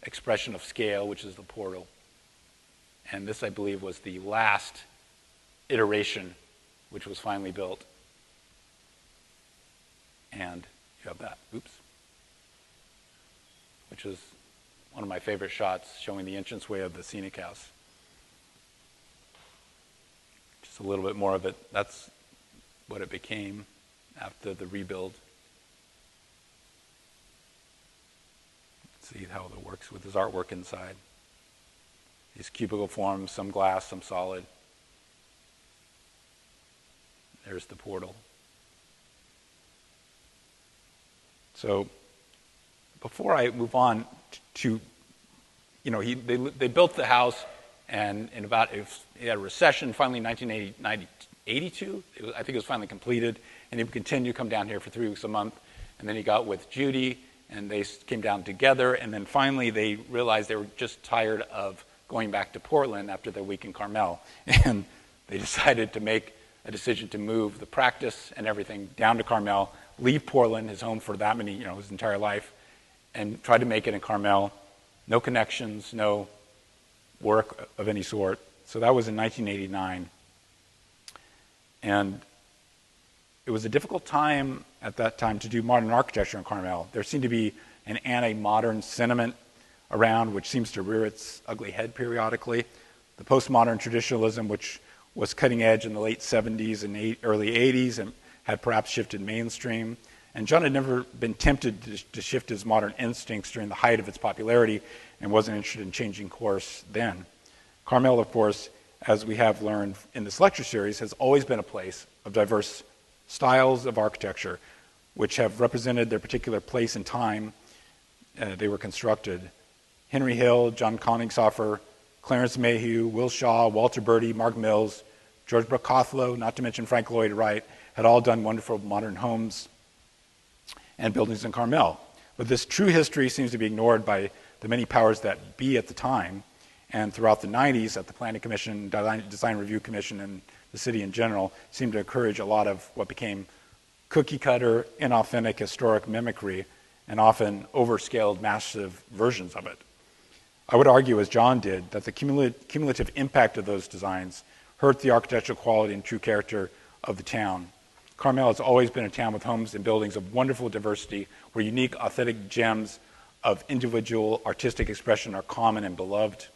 [SPEAKER 2] expression of scale, which is the portal. And this, I believe, was the last iteration which was finally built. And you have that. Oops. Which is one of my favorite shots, showing the entranceway of the scenic house. Just a little bit more of it. That's what it became after the rebuild. See how it works with his artwork inside. These cubicle forms, some glass, some solid. There's the portal. So before I move on to, they built the house, and he had a recession finally in 1982. I think it was finally completed, and he would continue to come down here for 3 weeks a month. And then he got with Judy, and they came down together, and then finally they realized they were just tired of going back to Portland after their week in Carmel. And they decided to make a decision to move the practice and everything down to Carmel, leave Portland, his home for that many, his entire life, and try to make it in Carmel. No connections, no work of any sort. So that was in 1989. And it was a difficult time at that time to do modern architecture in Carmel. There seemed to be an anti-modern sentiment around, which seems to rear its ugly head periodically. The postmodern traditionalism, which was cutting edge in the late 70s and early 80s and had perhaps shifted mainstream. And John had never been tempted to shift his modern instincts during the height of its popularity and wasn't interested in changing course then. Carmel, of course, as we have learned in this lecture series, has always been a place of diverse styles of architecture which have represented their particular place and time they were constructed. Henry Hill, John Koenigshofer, Clarence Mayhew, Will Shaw, Walter Bertie, Mark Mills, George Brockholow, not to mention Frank Lloyd Wright, had all done wonderful modern homes and buildings in Carmel. But this true history seems to be ignored by the many powers that be at the time, and throughout the 90s at the Planning Commission, Design Review Commission, and the city in general, seemed to encourage a lot of what became cookie-cutter, inauthentic, historic mimicry, and often overscaled, massive versions of it. I would argue, as John did, that the cumulative impact of those designs hurt the architectural quality and true character of the town. Carmel has always been a town with homes and buildings of wonderful diversity, where unique, authentic gems of individual artistic expression are common and beloved.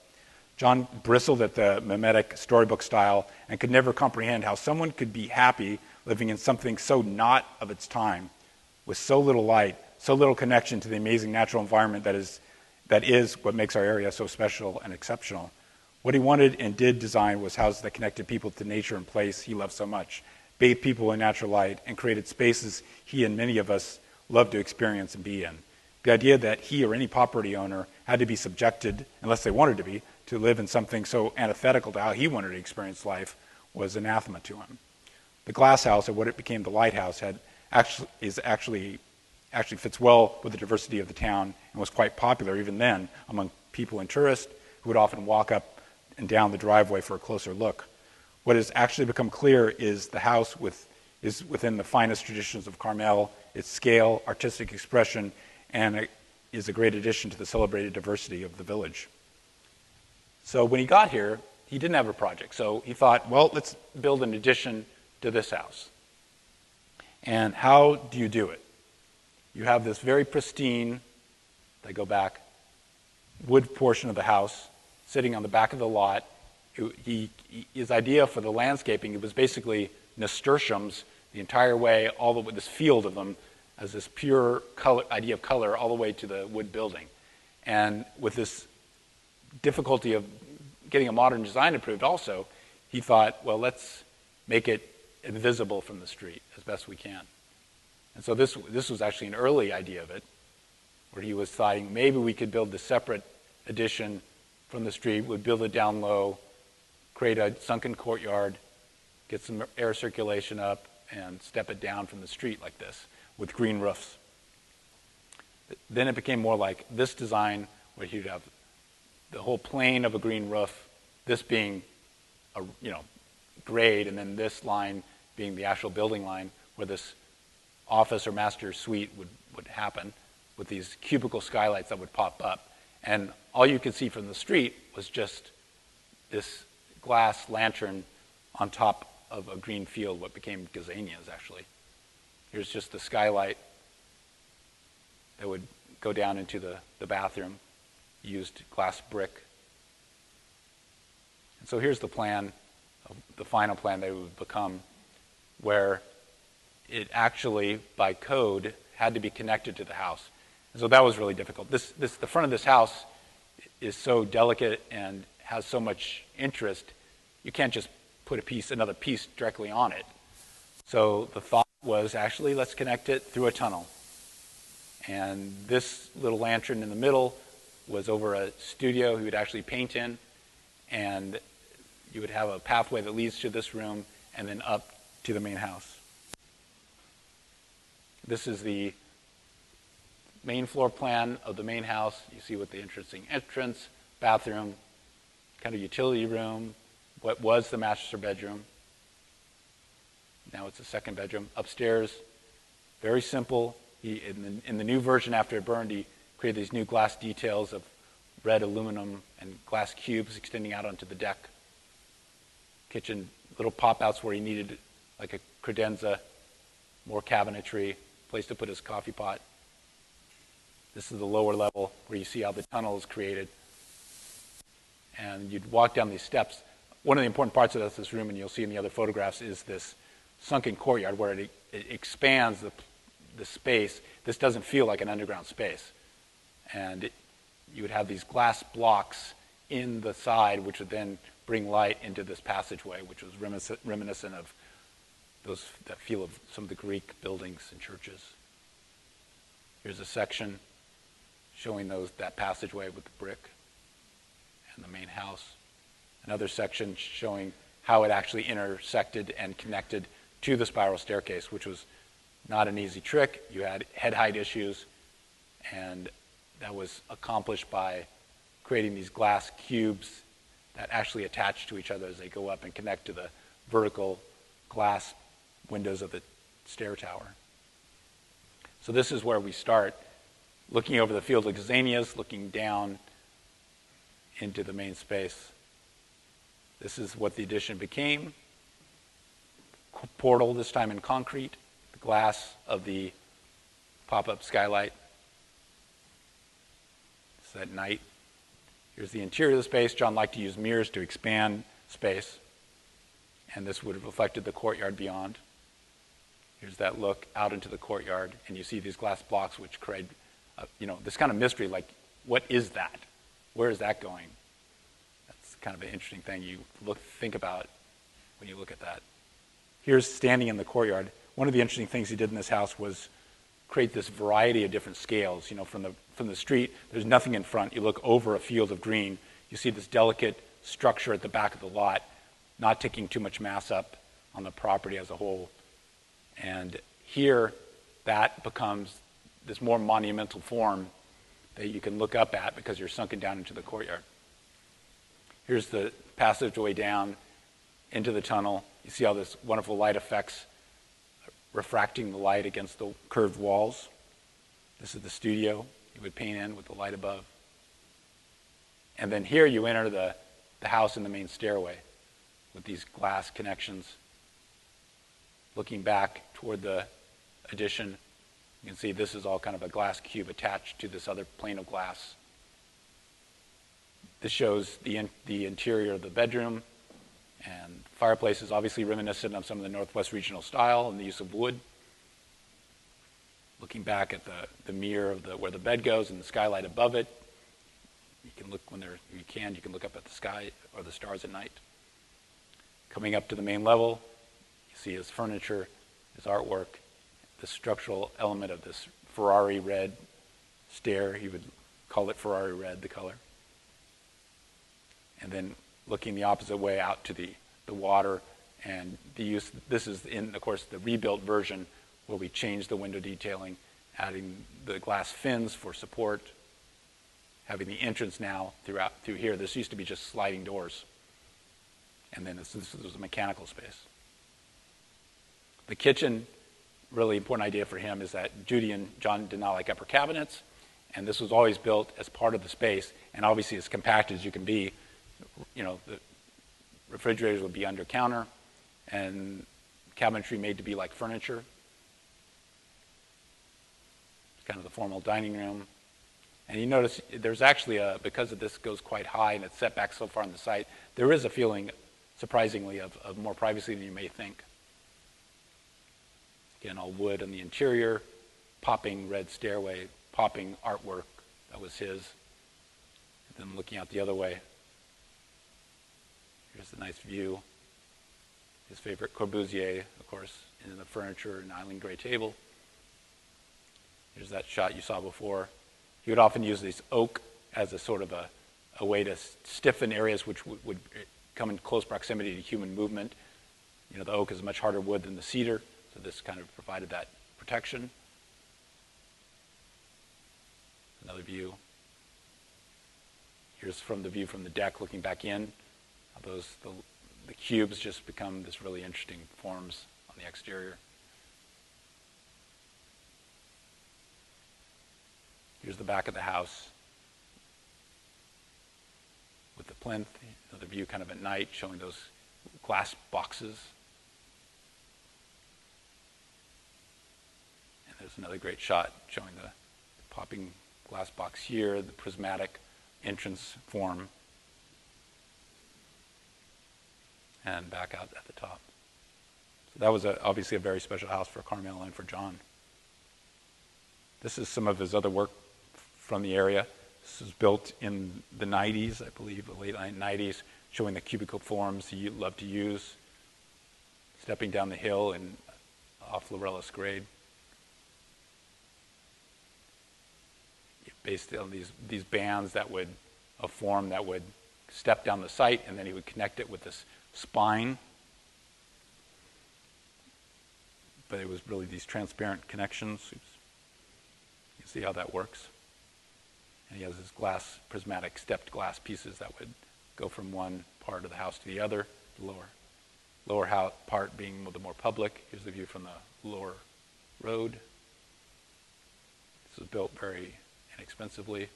[SPEAKER 2] John bristled at the mimetic storybook style and could never comprehend how someone could be happy living in something so not of its time, with so little light, so little connection to the amazing natural environment that is what makes our area so special and exceptional. What he wanted and did design was houses that connected people to nature and place he loved so much, bathed people in natural light, and created spaces he and many of us love to experience and be in. The idea that he or any property owner had to be subjected, unless they wanted to be, to live in something so antithetical to how he wanted to experience life was anathema to him. The glass house, or what it became the lighthouse, actually fits well with the diversity of the town and was quite popular even then among people and tourists who would often walk up and down the driveway for a closer look. What has actually become clear is the house is within the finest traditions of Carmel, its scale, artistic expression, and is a great addition to the celebrated diversity of the village. So when he got here, he didn't have a project. So he thought, well, let's build an addition to this house. And how do you do it? You have this very pristine, they go back, wood portion of the house sitting on the back of the lot. His idea for the landscaping, it was basically nasturtiums the entire way, all the way, this field of them, as this pure idea of color all the way to the wood building. And with this difficulty of getting a modern design approved also, he thought, well, let's make it invisible from the street as best we can. And so this was actually an early idea of it, where he was thought maybe we could build a separate addition from the street, would build it down low, create a sunken courtyard, get some air circulation up, and step it down from the street like this, with green roofs. Then it became more like this design, where you'd have the whole plane of a green roof, this being a grade, and then this line being the actual building line, where this office or master suite would happen, with these cubicle skylights that would pop up. And all you could see from the street was just this glass lantern on top of a green field, what became gazanias, actually. Here's just the skylight that would go down into the bathroom, used glass brick. And so here's the plan, the final plan that it would become, where it actually, by code, had to be connected to the house. And so that was really difficult. The front of this house is so delicate and has so much interest, you can't just put another piece directly on it. So the thought was actually, let's connect it through a tunnel. And this little lantern in the middle was over a studio he would actually paint in, and you would have a pathway that leads to this room and then up to the main house. This is the main floor plan of the main house. You see with the interesting entrance, bathroom, kind of utility room, what was the master bedroom. Now it's a second bedroom. Upstairs, very simple. In the new version after it burned, he created these new glass details of red aluminum and glass cubes extending out onto the deck. Kitchen, little pop-outs where he needed like a credenza, more cabinetry, place to put his coffee pot. This is the lower level where you see how the tunnel is created. And you'd walk down these steps. One of the important parts of this room, and you'll see in the other photographs, is this sunken courtyard where it expands the space. This doesn't feel like an underground space. And you would have these glass blocks in the side, which would then bring light into this passageway, which was reminiscent of that feel of some of the Greek buildings and churches. Here's a section showing that passageway with the brick and the main house. Another section showing how it actually intersected and connected to the spiral staircase, which was not an easy trick. You had head height issues, and that was accomplished by creating these glass cubes that actually attach to each other as they go up and connect to the vertical glass windows of the stair tower. So this is where we start, looking over the field of gazanias, looking down into the main space. This is what the addition became. Portal, this time in concrete, the glass of the pop-up skylight. It's at night. Here's the interior of the space. John liked to use mirrors to expand space, and this would have reflected the courtyard beyond. Here's that look out into the courtyard, and you see these glass blocks which create, this kind of mystery, like, what is that? Where is that going? That's kind of an interesting thing you think about when you look at that. Here's standing in the courtyard. One of the interesting things he did in this house was create this variety of different scales. From the street, there's nothing in front. You look over a field of green. You see this delicate structure at the back of the lot, not taking too much mass up on the property as a whole. And here, that becomes this more monumental form that you can look up at because you're sunken down into the courtyard. Here's the passageway down into the tunnel. You see all this wonderful light effects refracting the light against the curved walls. This is the studio you would paint in with the light above. And then here you enter the house in the main stairway with these glass connections. Looking back toward the addition, you can see this is all kind of a glass cube attached to this other plane of glass. This shows the interior of the bedroom, and the fireplace is obviously reminiscent of some of the Northwest regional style and the use of wood. Looking back at the mirror of where the bed goes and the skylight above it, you can look you can look up at the sky or the stars at night. Coming up to the main level, you see his furniture, his artwork, the structural element of this Ferrari red stair. He would call it Ferrari red, the color. And then looking the opposite way out to the water and the use. This is in, of course, the rebuilt version where we changed the window detailing, adding the glass fins for support, having the entrance now through here. This used to be just sliding doors. And then this was a mechanical space. The kitchen, really important idea for him is that Judy and John did not like upper cabinets, and this was always built as part of the space, and obviously as compact as you can be. The refrigerators would be under counter, and cabinetry made to be like furniture. It's kind of the formal dining room. And you notice there's actually because of this goes quite high and it's set back so far on the site, there is a feeling, surprisingly, of more privacy than you may think. Again, all wood on the interior, popping red stairway, popping artwork, that was his. And then looking out the other way, here's the nice view. His favorite Corbusier, of course, in the furniture, an island gray table. Here's that shot you saw before. He would often use this oak as a sort of a way to stiffen areas which would come in close proximity to human movement. The oak is a much harder wood than the cedar, so this kind of provided that protection. Another view. Here's from the view from the deck looking back in. The cubes just become this really interesting forms on the exterior. Here's the back of the house with the plinth. Another view kind of at night showing those glass boxes. There's another great shot showing the popping glass box here, the prismatic entrance form, and back out at the top. So that was obviously a very special house for Carmel and for John. This is some of his other work from the area. This was built in the 90s, I believe, the late 90s, showing the cubicle forms he loved to use, stepping down the hill in off Laurelis grade. Based on these bands that would, a form that would step down the site, and then he would connect it with this spine. But it was really these transparent connections. You see how that works? And he has his glass, prismatic stepped glass pieces that would go from one part of the house to the other, the lower part being the more public. Here's the view from the lower road. This was built very inexpensively.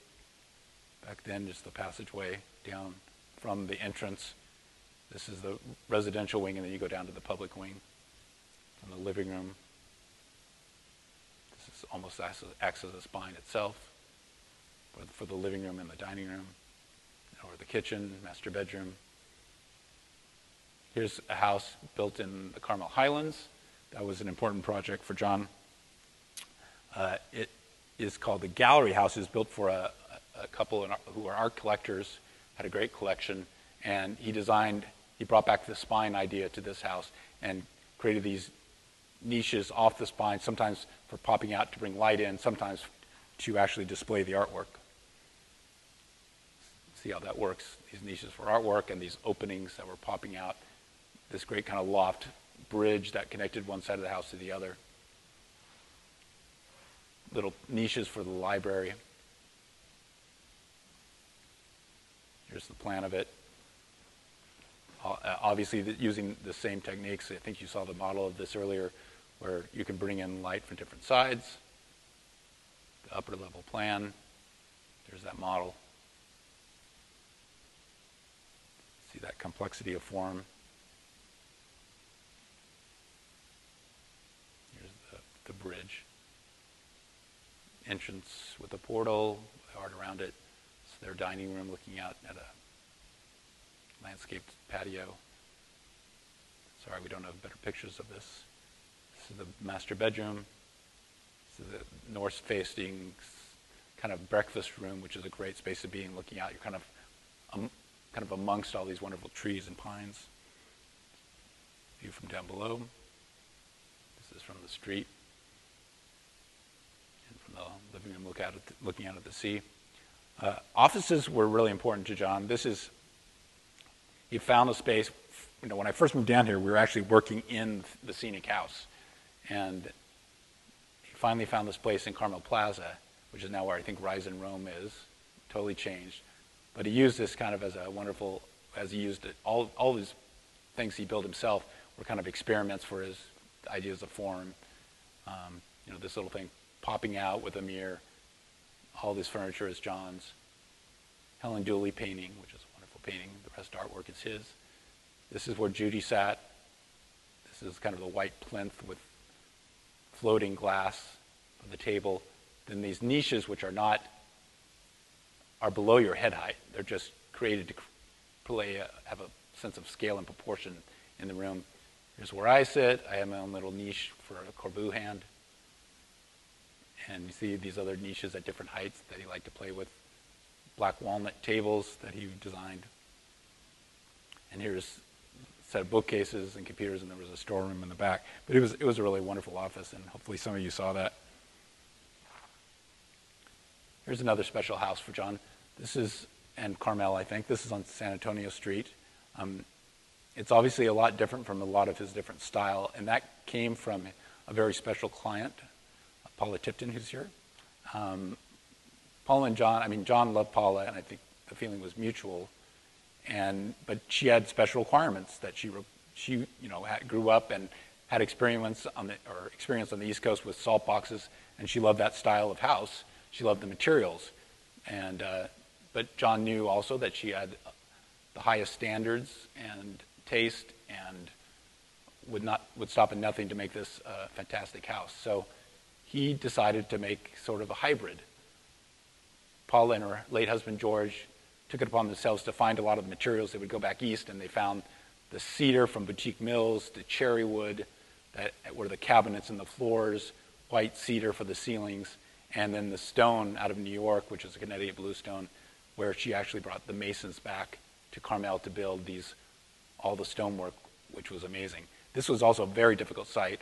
[SPEAKER 2] Back then, just the passageway down from the entrance. This is the residential wing, and then you go down to the public wing from the living room. This is almost acts as a spine itself for the living room and the dining room, or the kitchen, master bedroom. Here's a house built in the Carmel Highlands. That was an important project for John. It is called the Gallery House. It was built for a couple who are art collectors, had a great collection, and he brought back the spine idea to this house and created these niches off the spine, sometimes for popping out to bring light in, sometimes to actually display the artwork. See how that works? These niches for artwork and these openings that were popping out. This great kind of loft bridge that connected one side of the house to the other. Little niches for the library. Here's the plan of it. Obviously using the same techniques. I think you saw the model of this earlier, where you can bring in light from different sides. The upper level plan. There's that model. See that complexity of form. Here's the bridge. Entrance with a portal, art around it. It's their dining room looking out at a landscaped patio. Sorry, we don't have better pictures of this. This is the master bedroom. This is the north-facing kind of breakfast room, which is a great space to be in, looking out. You're kind of amongst all these wonderful trees and pines. View from down below. This is from the street. And from the living room, looking out at the sea. Offices were really important to John. He found a space. When I first moved down here, we were actually working in the scenic house. And he finally found this place in Carmel Plaza, which is now where I think Rise in Rome is. Totally changed. But he used this kind of as a wonderful, as he used it, all these things he built himself were kind of experiments for his ideas of form. This little thing popping out with a mirror. All this furniture is John's. Helen Dooley painting, which is a wonderful painting. The rest artwork is his. This is where Judy sat. This is kind of the white plinth with floating glass on the table. Then these niches, which are below your head height. They're just created to have a sense of scale and proportion in the room. Here's where I sit. I have my own little niche for a Corbu hand. And you see these other niches at different heights that he liked to play with. Black walnut tables that he designed. And here's a set of bookcases and computers, and there was a storeroom in the back. But it was a really wonderful office, and hopefully some of you saw that. Here's another special house for John. This is, and Carmel, I think. This is on San Antonio Street. It's obviously a lot different from a lot of his different style, and that came from a very special client, Paula Tipton, who's here. Paula and John, John loved Paula, and I think the feeling was mutual. But she had special requirements that she grew up and had experience on the East Coast with salt boxes, and she loved that style of house. She loved the materials, but John knew also that she had the highest standards and taste, and would stop at nothing to make this a fantastic house. So he decided to make sort of a hybrid. Paula and her late husband George took it upon themselves to find a lot of the materials. They would go back east, and they found the cedar from Boutique Mills, the cherry wood that were the cabinets and the floors, white cedar for the ceilings, and then the stone out of New York, which is a Connecticut bluestone, where she actually brought the masons back to Carmel to build all the stonework, which was amazing. This was also a very difficult site.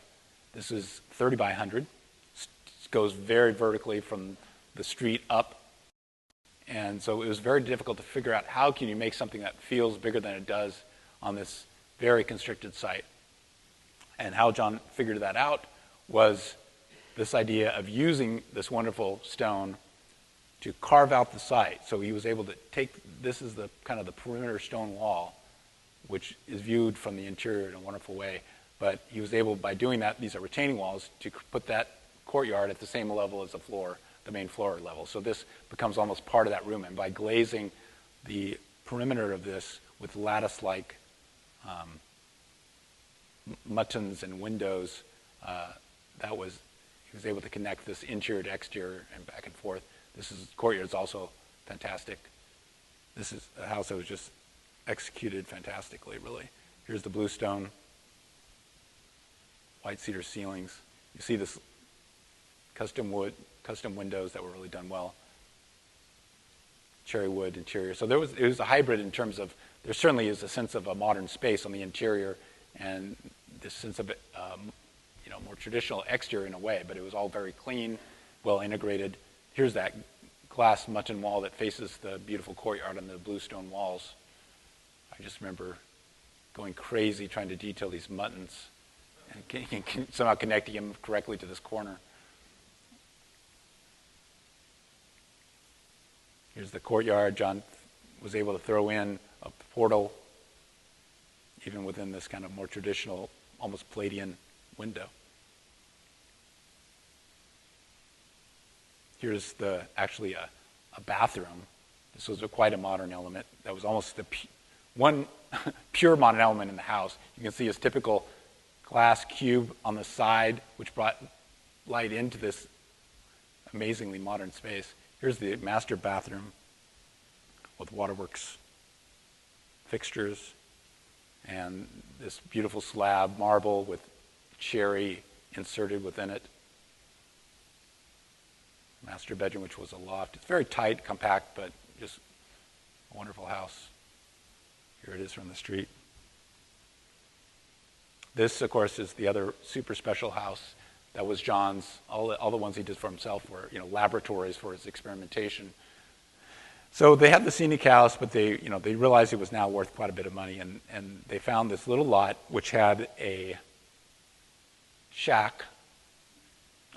[SPEAKER 2] This is 30 by 100. It goes very vertically from the street up. And so it was very difficult to figure out how can you make something that feels bigger than it does on this very constricted site. And how John figured that out was this idea of using this wonderful stone to carve out the site. So he was able to this is the kind of the perimeter stone wall, which is viewed from the interior in a wonderful way. But he was able, by doing that, these are retaining walls, to put that courtyard at the same level as the floor, the main floor level. So this becomes almost part of that room. And by glazing the perimeter of this with lattice-like muttons and windows, he was able to connect this interior to exterior and back and forth. Courtyard is also fantastic. This is a house that was just executed fantastically, really. Here's the bluestone, white cedar ceilings. You see this custom windows that were really done well. Cherry wood interior. So it was a hybrid in terms of, there certainly is a sense of a modern space on the interior and this sense of more traditional exterior in a way, but it was all very clean, well integrated. Here's that glass mutton wall that faces the beautiful courtyard and the bluestone walls. I just remember going crazy trying to detail these muttons and somehow connecting them correctly to this corner. Here's the courtyard. John was able to throw in a portal even within this kind of more traditional, almost Palladian window. Here's actually a bathroom. This was quite a modern element. That was almost one pure modern element in the house. You can see his typical glass cube on the side, which brought light into this amazingly modern space. Here's the master bathroom with waterworks fixtures and this beautiful slab marble with cherry inserted within it. Master bedroom, which was a loft. It's very tight, compact, but just a wonderful house. Here it is from the street. This, of course, is the other super special house that was John's. All the ones he did for himself were, laboratories for his experimentation. So they had the scenic house, but they realized it was now worth quite a bit of money, and they found this little lot which had a shack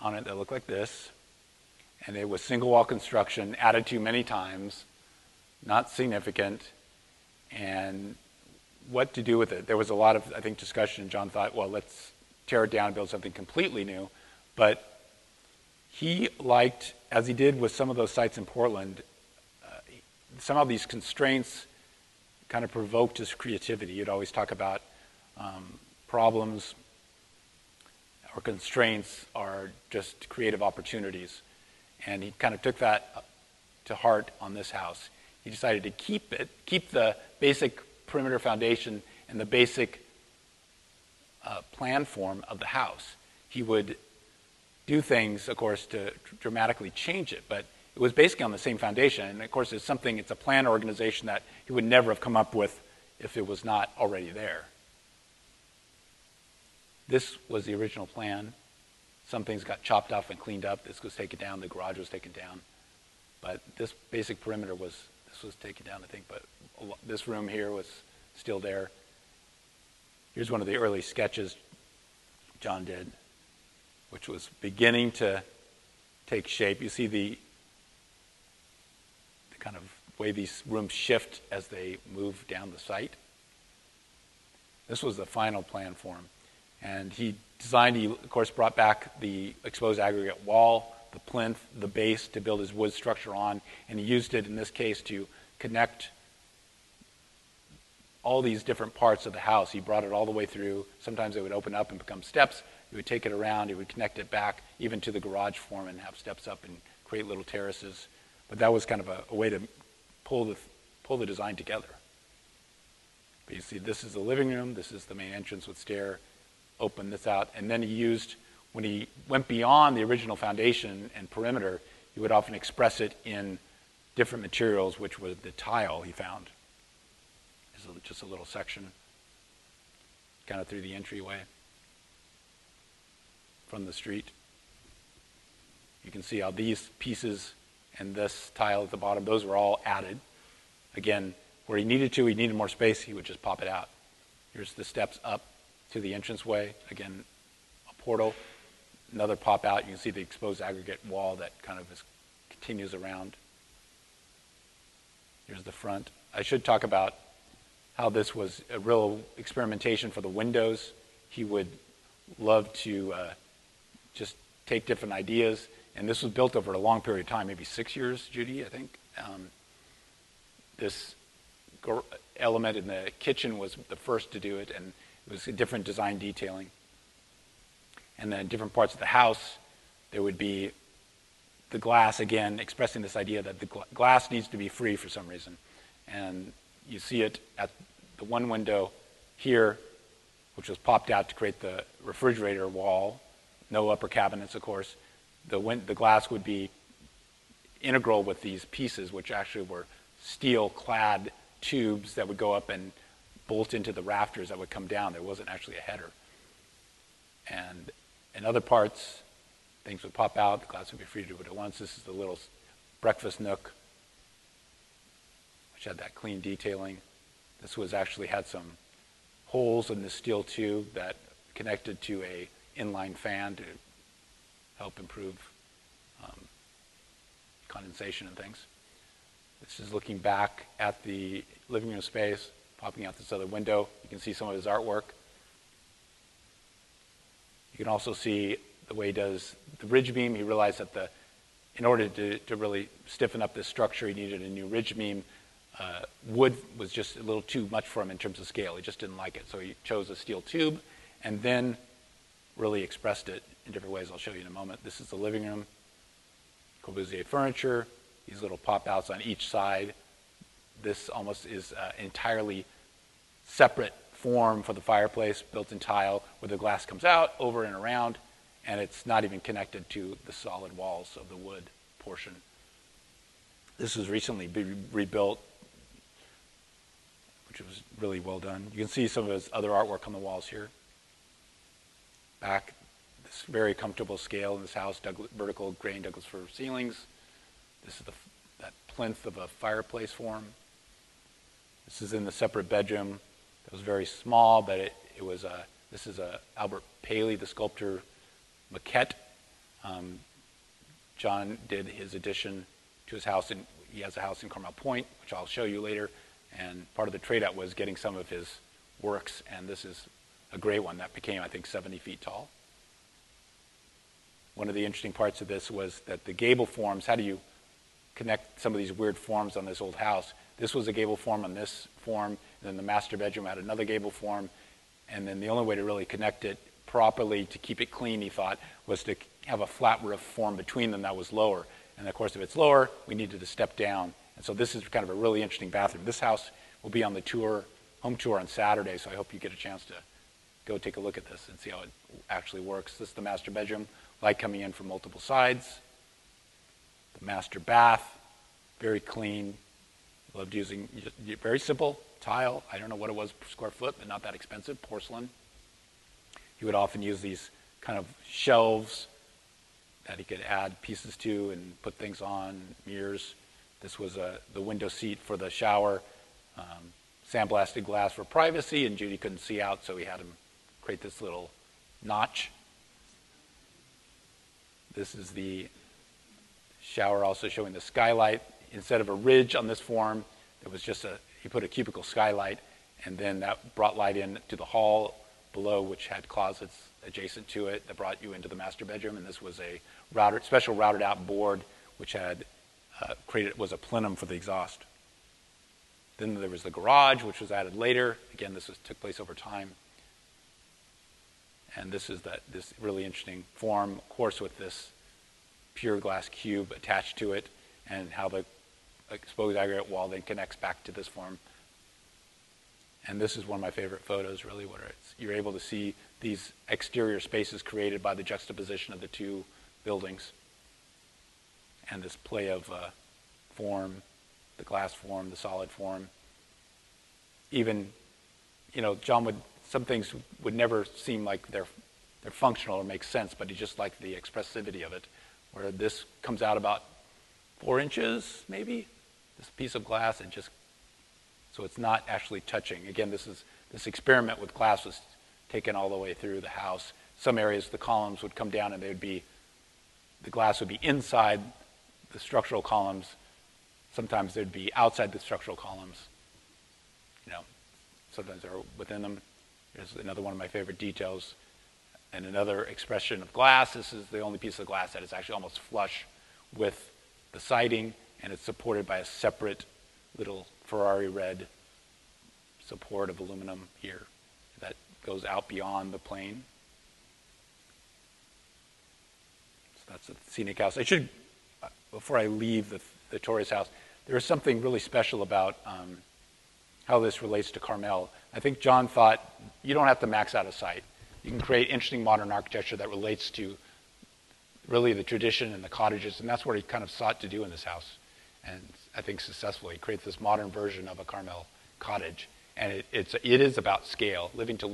[SPEAKER 2] on it that looked like this, and it was single wall construction, added to many times, not significant, and what to do with it. There was a lot of, I think, discussion. John thought, well, let's tear it down and build something completely new. But he liked, as he did with some of those sites in Portland, some of these constraints kind of provoked his creativity. He'd always talk about problems or constraints are just creative opportunities. And he kind of took that to heart on this house. He decided to keep the basic perimeter foundation and the basic plan form of the house. He would do things, of course, to dramatically change it, but it was basically on the same foundation. And of course, it's a plan organization that he would never have come up with if it was not already there. This was the original plan. Some things got chopped off and cleaned up. This was taken down. The garage was taken down. But this basic perimeter was taken down, I think. But this room here was still there. Here's one of the early sketches John did, which was beginning to take shape. You see the kind of way these rooms shift as they move down the site. This was the final plan for him. And he of course, brought back the exposed aggregate wall, the plinth, the base to build his wood structure on, and he used it in this case to connect all these different parts of the house. He brought it all the way through. Sometimes they would open up and become steps He would take it around, he would connect it back even to the garage form and have steps up and create little terraces. But that was kind of a way to pull the design together. But you see, this is the living room, this is the main entrance with stair, open this out, and then he used, when he went beyond the original foundation and perimeter, he would often express it in different materials, which was the tile he found. This is just a little section, kind of through the entryway from the street. You can see how these pieces and this tile at the bottom, those were all added. Again, where he needed more space, he would just pop it out. Here's the steps up to the entranceway. Again, a portal, another pop out. You can see the exposed aggregate wall that kind of continues around. Here's the front. I should talk about how this was a real experimentation for the windows. He would love to just take different ideas, and this was built over a long period of time, maybe 6 years, Judy, I think. This element in the kitchen was the first to do it, and it was a different design detailing. And then different parts of the house, there would be the glass, again, expressing this idea that the glass needs to be free for some reason. And you see it at the one window here, which was popped out to create the refrigerator wall. No upper cabinets, of course. The glass would be integral with these pieces, which actually were steel-clad tubes that would go up and bolt into the rafters that would come down. There wasn't actually a header. And in other parts, things would pop out. The glass would be free to do it at once. This is the little breakfast nook, which had that clean detailing. This was actually had some holes in the steel tube that connected to a inline fan to help improve condensation and things. This is looking back at the living room space, popping out this other window. You can see some of his artwork. You can also see the way he does the ridge beam. He realized that in order to really stiffen up this structure, he needed a new ridge beam. Wood was just a little too much for him in terms of scale. He just didn't like it. So he chose a steel tube and then really expressed it in different ways. I'll show you in a moment. This is the living room. Corbusier furniture. These little pop-outs on each side. This almost is entirely separate form for the fireplace, built in tile, where the glass comes out, over and around, and it's not even connected to the solid walls of the wood portion. This was recently rebuilt, which was really well done. You can see some of his other artwork on the walls here. Back, this very comfortable scale in this house, vertical grain Douglas fir ceilings. This is that plinth of a fireplace form. This is in the separate bedroom. It was very small, but this is Albert Paley, the sculptor, maquette. John did his addition to his house, and he has a house in Carmel Point, which I'll show you later. And part of the trade-out was getting some of his works, and this is a great one that became, I think, 70 feet tall. One of the interesting parts of this was that the gable forms, how do you connect some of these weird forms on this old house? This was a gable form on this form, and then the master bedroom had another gable form, and then the only way to really connect it properly to keep it clean, he thought, was to have a flat roof form between them that was lower. And of course, if it's lower, we needed to step down. And so this is kind of a really interesting bathroom. This house will be on the home tour on Saturday, so I hope you get a chance to go take a look at this and see how it actually works. This is the master bedroom, light coming in from multiple sides. The master bath, very clean. Loved using very simple tile. I don't know what it was per square foot, but not that expensive, porcelain. He would often use these kind of shelves that he could add pieces to and put things on, mirrors. This was the window seat for the shower, sandblasted glass for privacy, and Judy couldn't see out, so he had him create this little notch. This is the shower also showing the skylight. Instead of a ridge on this form, it was just he put a cubicle skylight, and then that brought light in to the hall below, which had closets adjacent to it that brought you into the master bedroom. And this was a special routed out board, which had was a plenum for the exhaust. Then there was the garage, which was added later. Again, this took place over time. And this is this really interesting form, of course, with this pure glass cube attached to it, and how the exposed aggregate wall then connects back to this form. And this is one of my favorite photos, really, where you're able to see these exterior spaces created by the juxtaposition of the two buildings, and this play of form, the glass form, the solid form. Even, John some things would never seem like they're functional or make sense, but he just liked the expressivity of it, where this comes out about 4 inches, maybe, this piece of glass, so it's not actually touching. Again, this experiment with glass was taken all the way through the house. Some areas the columns would come down and the glass would be inside the structural columns. Sometimes they'd be outside the structural columns. Sometimes they're within them. Here's another one of my favorite details. And another expression of glass. This is the only piece of glass that is actually almost flush with the siding, and it's supported by a separate little Ferrari red support of aluminum here that goes out beyond the plane. So that's a scenic house. I should, before I leave the Torres house, there is something really special about how this relates to Carmel. I think John thought you don't have to max out a site. You can create interesting modern architecture that relates to really the tradition and the cottages, and that's what he kind of sought to do in this house. And I think successfully, he creates this modern version of a Carmel cottage. And it is about scale, living to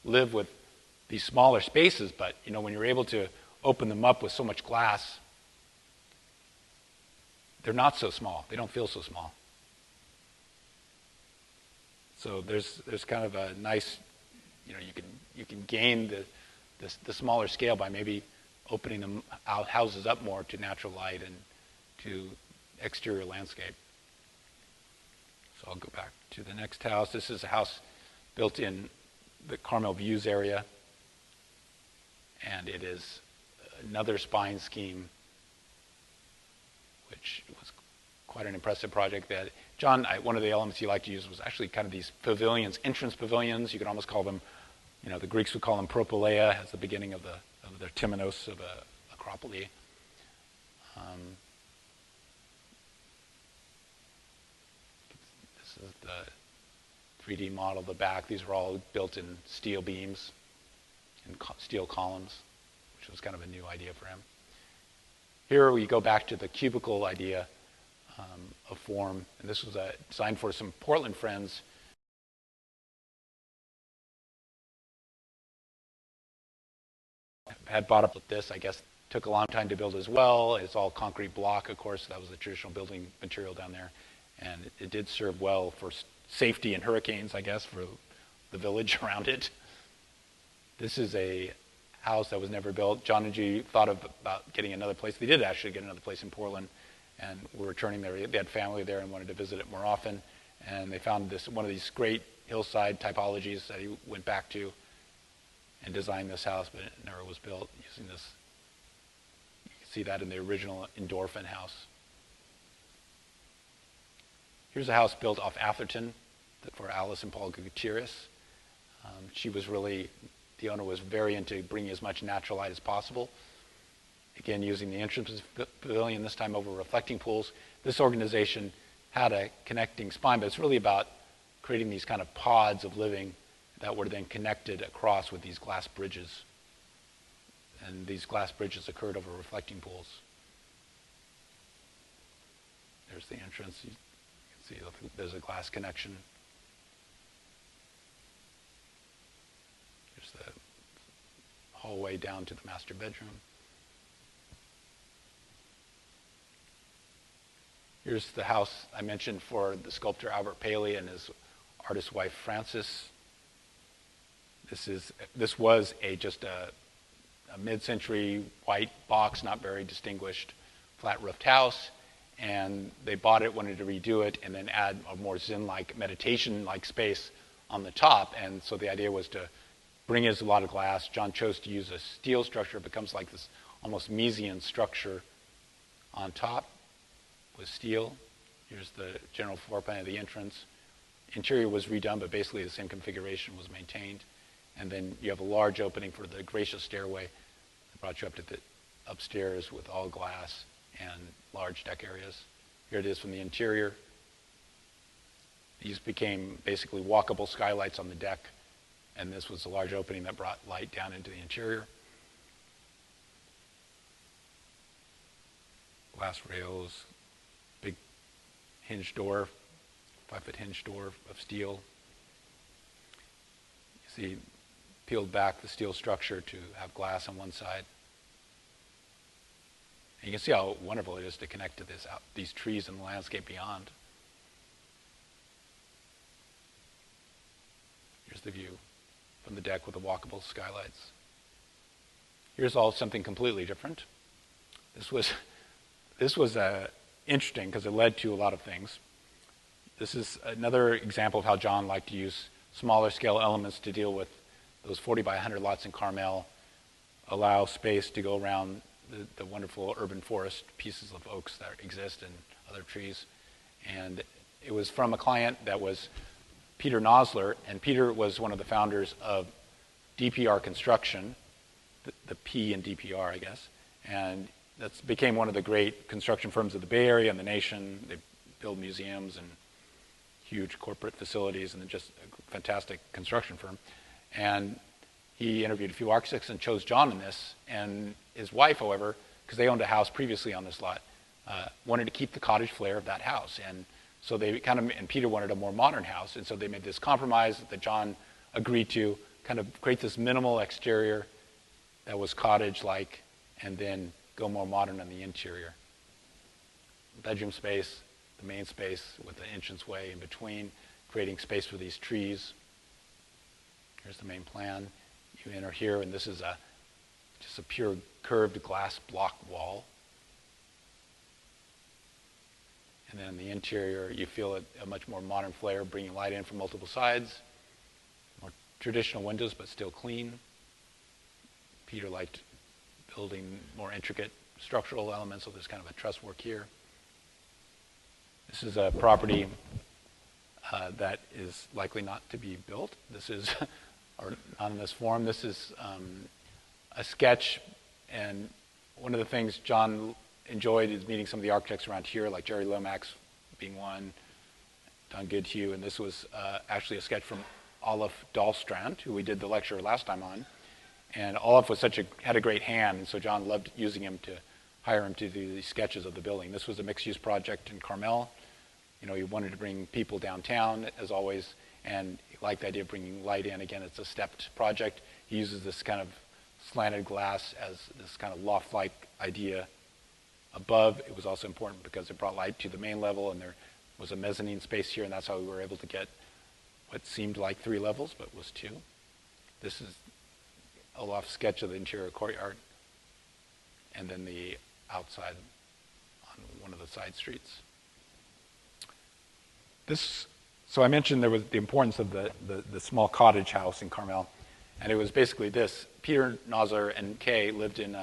[SPEAKER 2] live with these smaller spaces, but when you're able to open them up with so much glass, they're not so small. They don't feel so small. So there's kind of a nice, you can gain the smaller scale by maybe opening them out, houses up more to natural light and to exterior landscape. So I'll go back to the next house. This is a house built in the Carmel Views area, and it is another spine scheme, which was quite an impressive project. That John, one of the elements he liked to use was actually kind of these pavilions, entrance pavilions. You could almost call them, the Greeks would call them propylaea, as the beginning of their temenos of acropole. This is the 3D model of the back. These were all built in steel beams and steel columns, which was kind of a new idea for him. Here we go back to the cubicle idea of form, and this was designed for some Portland friends. Had bought up with this, I guess, took a long time to build as well. It's all concrete block, of course. That was the traditional building material down there, and it did serve well for safety in hurricanes, I guess, for the village around it. This is a house that was never built. John and G thought about getting another place. They did actually get another place in Portland, and were returning there. They had family there and wanted to visit it more often, and they found one of these great hillside typologies that he went back to and designed this house, but it never was built using this. You can see that in the original Endorphin house. Here's a house built off Atherton for Alice and Paul Gutierrez. The owner was very into bringing as much natural light as possible. Again, using the entrance pavilion, this time over reflecting pools. This organization had a connecting spine, but it's really about creating these kind of pods of living that were then connected across with these glass bridges. And these glass bridges occurred over reflecting pools. There's the entrance. You can see there's a glass connection. Here's the hallway down to the master bedroom. Here's the house I mentioned for the sculptor Albert Paley and his artist wife Frances. This was just a mid-century white box, not very distinguished, flat-roofed house, and they bought it, wanted to redo it, and then add a more Zen-like, meditation-like space on the top. And so the idea was to bring in a lot of glass. John chose to use a steel structure. It becomes like this almost Miesian structure on top with steel. Here's the general floor plan of the entrance. Interior was redone, but basically the same configuration was maintained. And then you have a large opening for the gracious stairway that brought you up to the upstairs with all glass and large deck areas. Here it is from the interior. These became basically walkable skylights on the deck, and this was a large opening that brought light down into the interior. Glass rails, big hinge door, 5-foot hinge door of steel. You see, peeled back the steel structure to have glass on one side. And you can see how wonderful it is to connect to these trees and the landscape beyond. Here's the view from the deck with the walkable skylights. Here's all something completely different. This was interesting because it led to a lot of things. This is another example of how John liked to use smaller scale elements to deal with those 40 by 100 lots in Carmel, allow space to go around the wonderful urban forest pieces of oaks that exist and other trees. And it was from a client that was Peter Nosler, and Peter was one of the founders of DPR Construction, the P in DPR, I guess, and that became one of the great construction firms of the Bay Area and the nation. They build museums and huge corporate facilities, and just a fantastic construction firm. And he interviewed a few architects and chose John in this. And his wife, however, because they owned a house previously on this lot, wanted to keep the cottage flair of that house. And so they and Peter wanted a more modern house. And so they made this compromise that John agreed to, kind of create this minimal exterior that was cottage-like, and then go more modern on the interior. Bedroom space, the main space with the entranceway in between, creating space for these trees. Here's the main plan. You enter here, and this is just a pure curved glass block wall. And then in the interior, you feel a much more modern flair, bringing light in from multiple sides. More traditional windows, but still clean. Peter liked building more intricate structural elements, so there's kind of a truss work here. This is a property that is likely not to be built. This is, or not in this form, this is a sketch, and one of the things John enjoyed is meeting some of the architects around here, like Jerry Lomax being one, Don Goodhue, and this was actually a sketch from Olaf Dahlstrand, who we did the lecture last time on. And Olaf was had a great hand, and so John loved using him to hire him to do these sketches of the building. This was a mixed-use project in Carmel. You know, he wanted to bring people downtown, as always, and he liked the idea of bringing light in. Again, it's a stepped project. He uses this kind of slanted glass as this kind of loft-like idea above. It was also important because it brought light to the main level, and there was a mezzanine space here, and that's how we were able to get what seemed like 3 levels, but was 2. This is Olaf's sketch of the interior courtyard, and then the outside on one of the side streets. So I mentioned there was the importance of the small cottage house in Carmel, and it was basically this. Peter Nosler and Kay lived in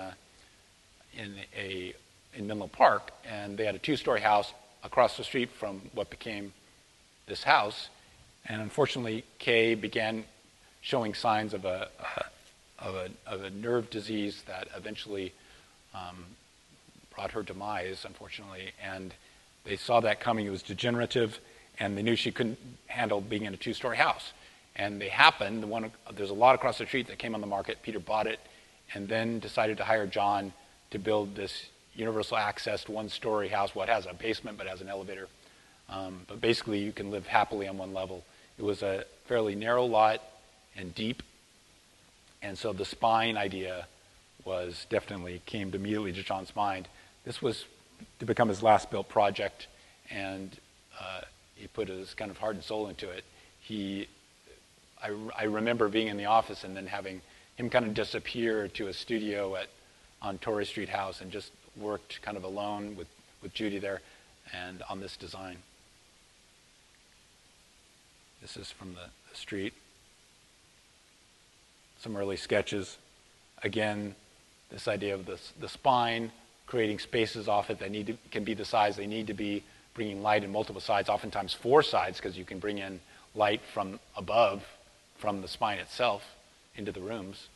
[SPEAKER 2] Menlo Park, and they had a 2-story house across the street from what became this house. And unfortunately, Kay began showing signs of a nerve disease that eventually brought her demise, unfortunately. And they saw that coming. It was degenerative, and they knew she couldn't handle being in a 2-story house. And they happened. There's a lot across the street that came on the market. Peter bought it, and then decided to hire John to build this universal access 1-story house. Well, it has a basement, but it has an elevator. But basically, you can live happily on one level. It was a fairly narrow lot and deep. And so the spine idea came immediately to John's mind. This was to become his last built project, and he put his kind of heart and soul into it. I remember being in the office and then having him kind of disappear to a studio on Torrey Street House, and just worked kind of alone with Judy there and on this design. This is from the street. Some early sketches. Again, this idea of the spine, creating spaces off it that can be the size they need to be, bringing light in multiple sides, oftentimes 4 sides, because you can bring in light from above, from the spine itself, into the rooms.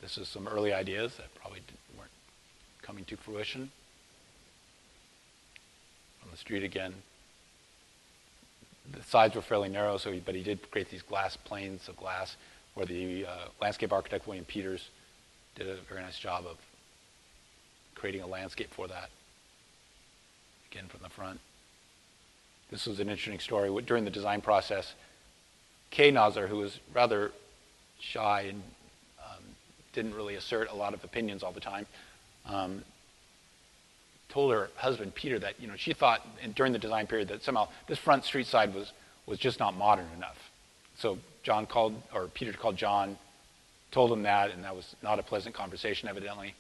[SPEAKER 2] This is some early ideas that probably weren't coming to fruition. On the street again. The sides were fairly narrow, but he did create these glass planes of glass where the landscape architect, William Peters, did a very nice job of creating a landscape for that. Again, from the front. This was an interesting story. During the design process, Kay Nazar, who was rather shy and didn't really assert a lot of opinions all the time, told her husband, Peter, that she thought during the design period that somehow this front street side was just not modern enough. So Peter called John, told him that, and that was not a pleasant conversation, evidently.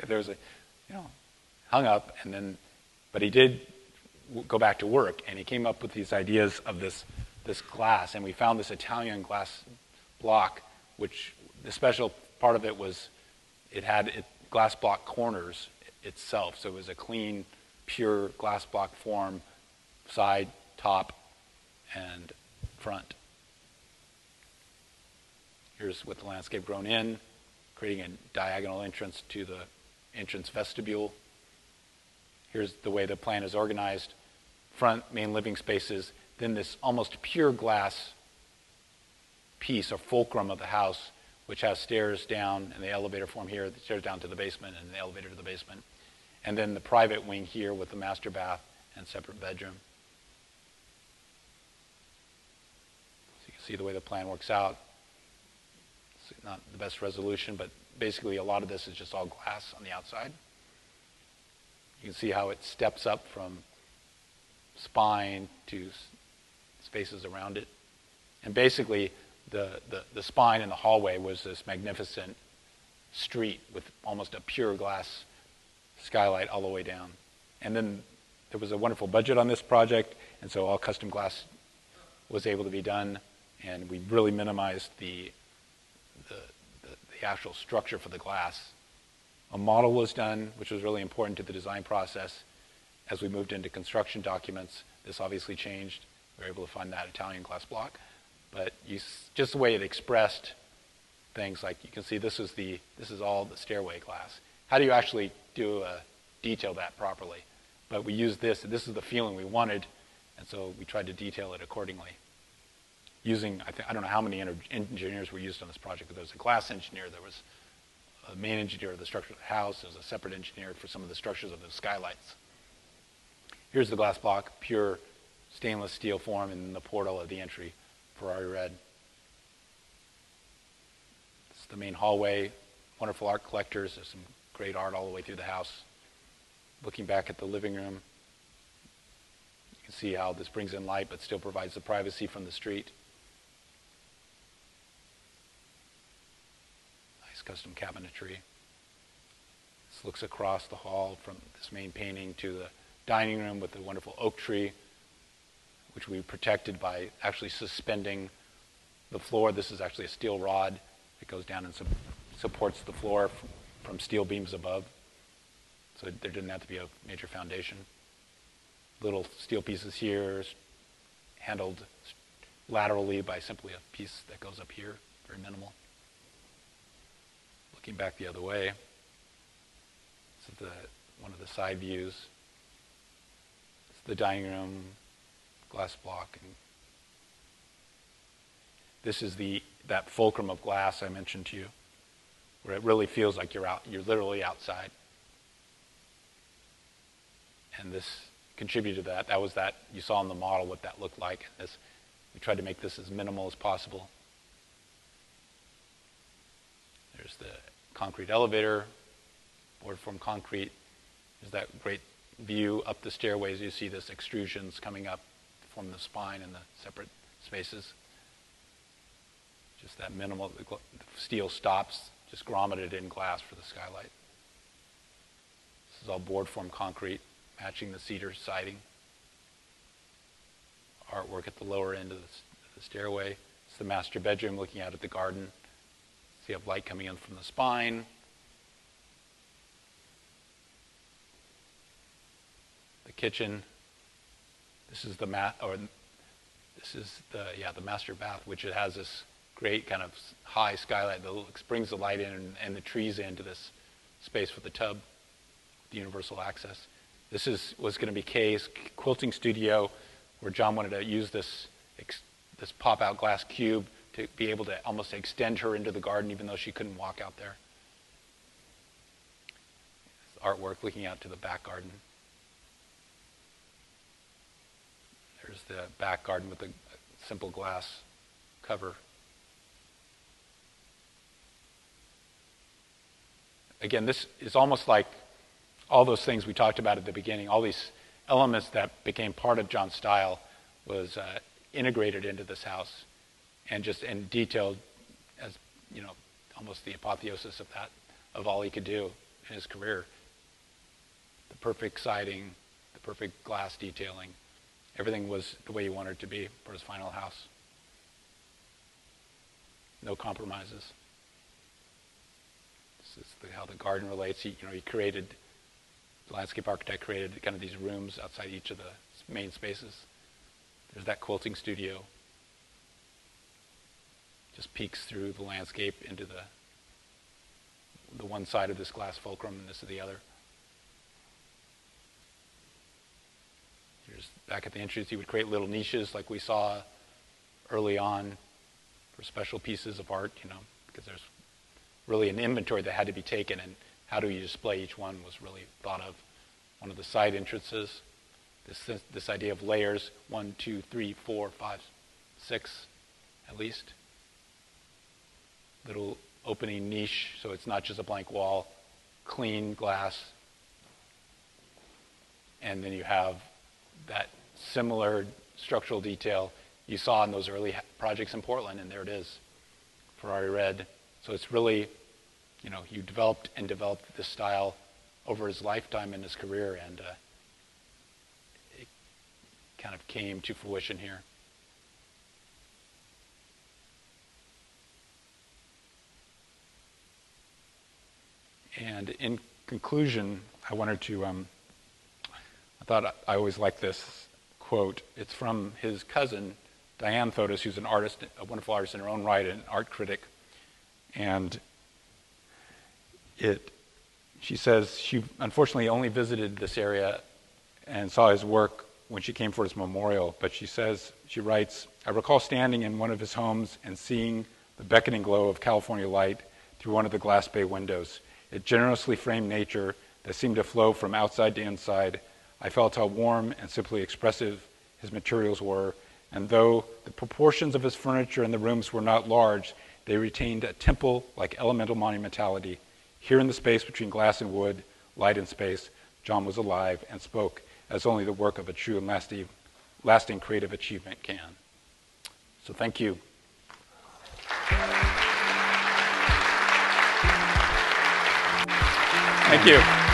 [SPEAKER 2] There was hung up, but he did go back to work, and he came up with these ideas of this glass, and we found this Italian glass block, which the special part of it was it had glass block corners itself, so it was a clean, pure glass block form, side, top, and front. Here's with the landscape grown in, creating a diagonal entrance to the entrance vestibule. Here's the way the plan is organized. Front, main living spaces, then this almost pure glass piece or fulcrum of the house, which has stairs down and the elevator form here, the stairs down to the basement and the elevator to the basement. And then the private wing here with the master bath and separate bedroom. So you can see the way the plan works out. It's not the best resolution, but basically a lot of this is just all glass on the outside. You can see how it steps up from spine to spaces around it. And basically, the spine in the hallway was this magnificent street with almost a pure glass skylight all the way down. And then there was a wonderful budget on this project, and so all custom glass was able to be done, and we really minimized the actual structure for the glass. A model was done, which was really important to the design process. As we moved into construction documents, this obviously changed. We were able to find that Italian glass block. But just the way it expressed things, like you can see this is all the stairway glass. How do you actually detail that properly? But we used this is the feeling we wanted, and so we tried to detail it accordingly. Using, I don't know how many engineers were used on this project, but there was a glass engineer, there was a main engineer of the structure of the house, there was a separate engineer for some of the structures of the skylights. Here's the glass block, pure stainless steel form in the portal of the entry, Ferrari red. This is the main hallway, wonderful art collectors, there's some great art all the way through the house. Looking back at the living room, you can see how this brings in light but still provides the privacy from the street. Nice custom cabinetry. This looks across the hall from this main painting to the dining room with the wonderful oak tree, which we protected by actually suspending the floor. This is actually a steel rod that goes down and supports the floor from steel beams above. So there didn't have to be a major foundation. Little steel pieces here, handled laterally by simply a piece that goes up here, very minimal. Looking back the other way, this is one of the side views. It's the dining room, glass block. And this is that fulcrum of glass I mentioned to you, where it really feels like you're literally outside. And this contributed to that. That was that you saw in the model what that looked like. We tried to make this as minimal as possible. There's the concrete elevator, board form concrete. There's that great view up the stairways. You see this extrusions coming up from the spine and the separate spaces. Just that minimal, the steel stops, just grommeted in glass for the skylight. This is all board form concrete, matching the cedar siding. Artwork at the lower end of the stairway. It's the master bedroom looking out at the garden. So you have light coming in from the spine. The kitchen. This is This is the master bath, which it has this great kind of high skylight that brings the light in and the trees into this space for the tub, the universal access. This was going to be Kay's quilting studio, where John wanted to use this pop-out glass cube to be able to almost extend her into the garden, even though she couldn't walk out there. Artwork looking out to the back garden. There's the back garden with a simple glass cover. Again, this is almost like all those things we talked about at the beginning, all these elements that became part of John's style was integrated into this house and detailed as, almost the apotheosis of that, of all he could do in his career. The perfect siding, the perfect glass detailing. Everything was the way he wanted it to be for his final house. No compromises. This is how the garden relates. The landscape architect created kind of these rooms outside each of the main spaces. There's that quilting studio. Just peeks through the landscape into the one side of this glass fulcrum, and this is the other. Here's back at the entrance, he would create little niches like we saw early on for special pieces of art, because there's really an inventory that had to be taken, and how do you display each one was really thought of. One of the side entrances, this idea of layers, 1, 2, 3, 4, 5, 6 at least. Little opening niche, so it's not just a blank wall, clean glass. And then you have that similar structural detail you saw in those early projects in Portland, and there it is, Ferrari red. So it's really, you developed this style over his lifetime in his career, and it kind of came to fruition here. And in conclusion, I wanted to, I thought I always liked this quote. It's from his cousin, Diane Thodos, who's an artist, a wonderful artist in her own right, and an art critic. And she says she unfortunately only visited this area and saw his work when she came for his memorial. But she writes, I recall standing in one of his homes and seeing the beckoning glow of California light through one of the glass bay windows. It generously framed nature that seemed to flow from outside to inside. I felt how warm and simply expressive his materials were, and though the proportions of his furniture in the rooms were not large, they retained a temple-like elemental monumentality. Here in the space between glass and wood, light and space, John was alive and spoke as only the work of a true and lasting creative achievement can. So thank you. Thank you.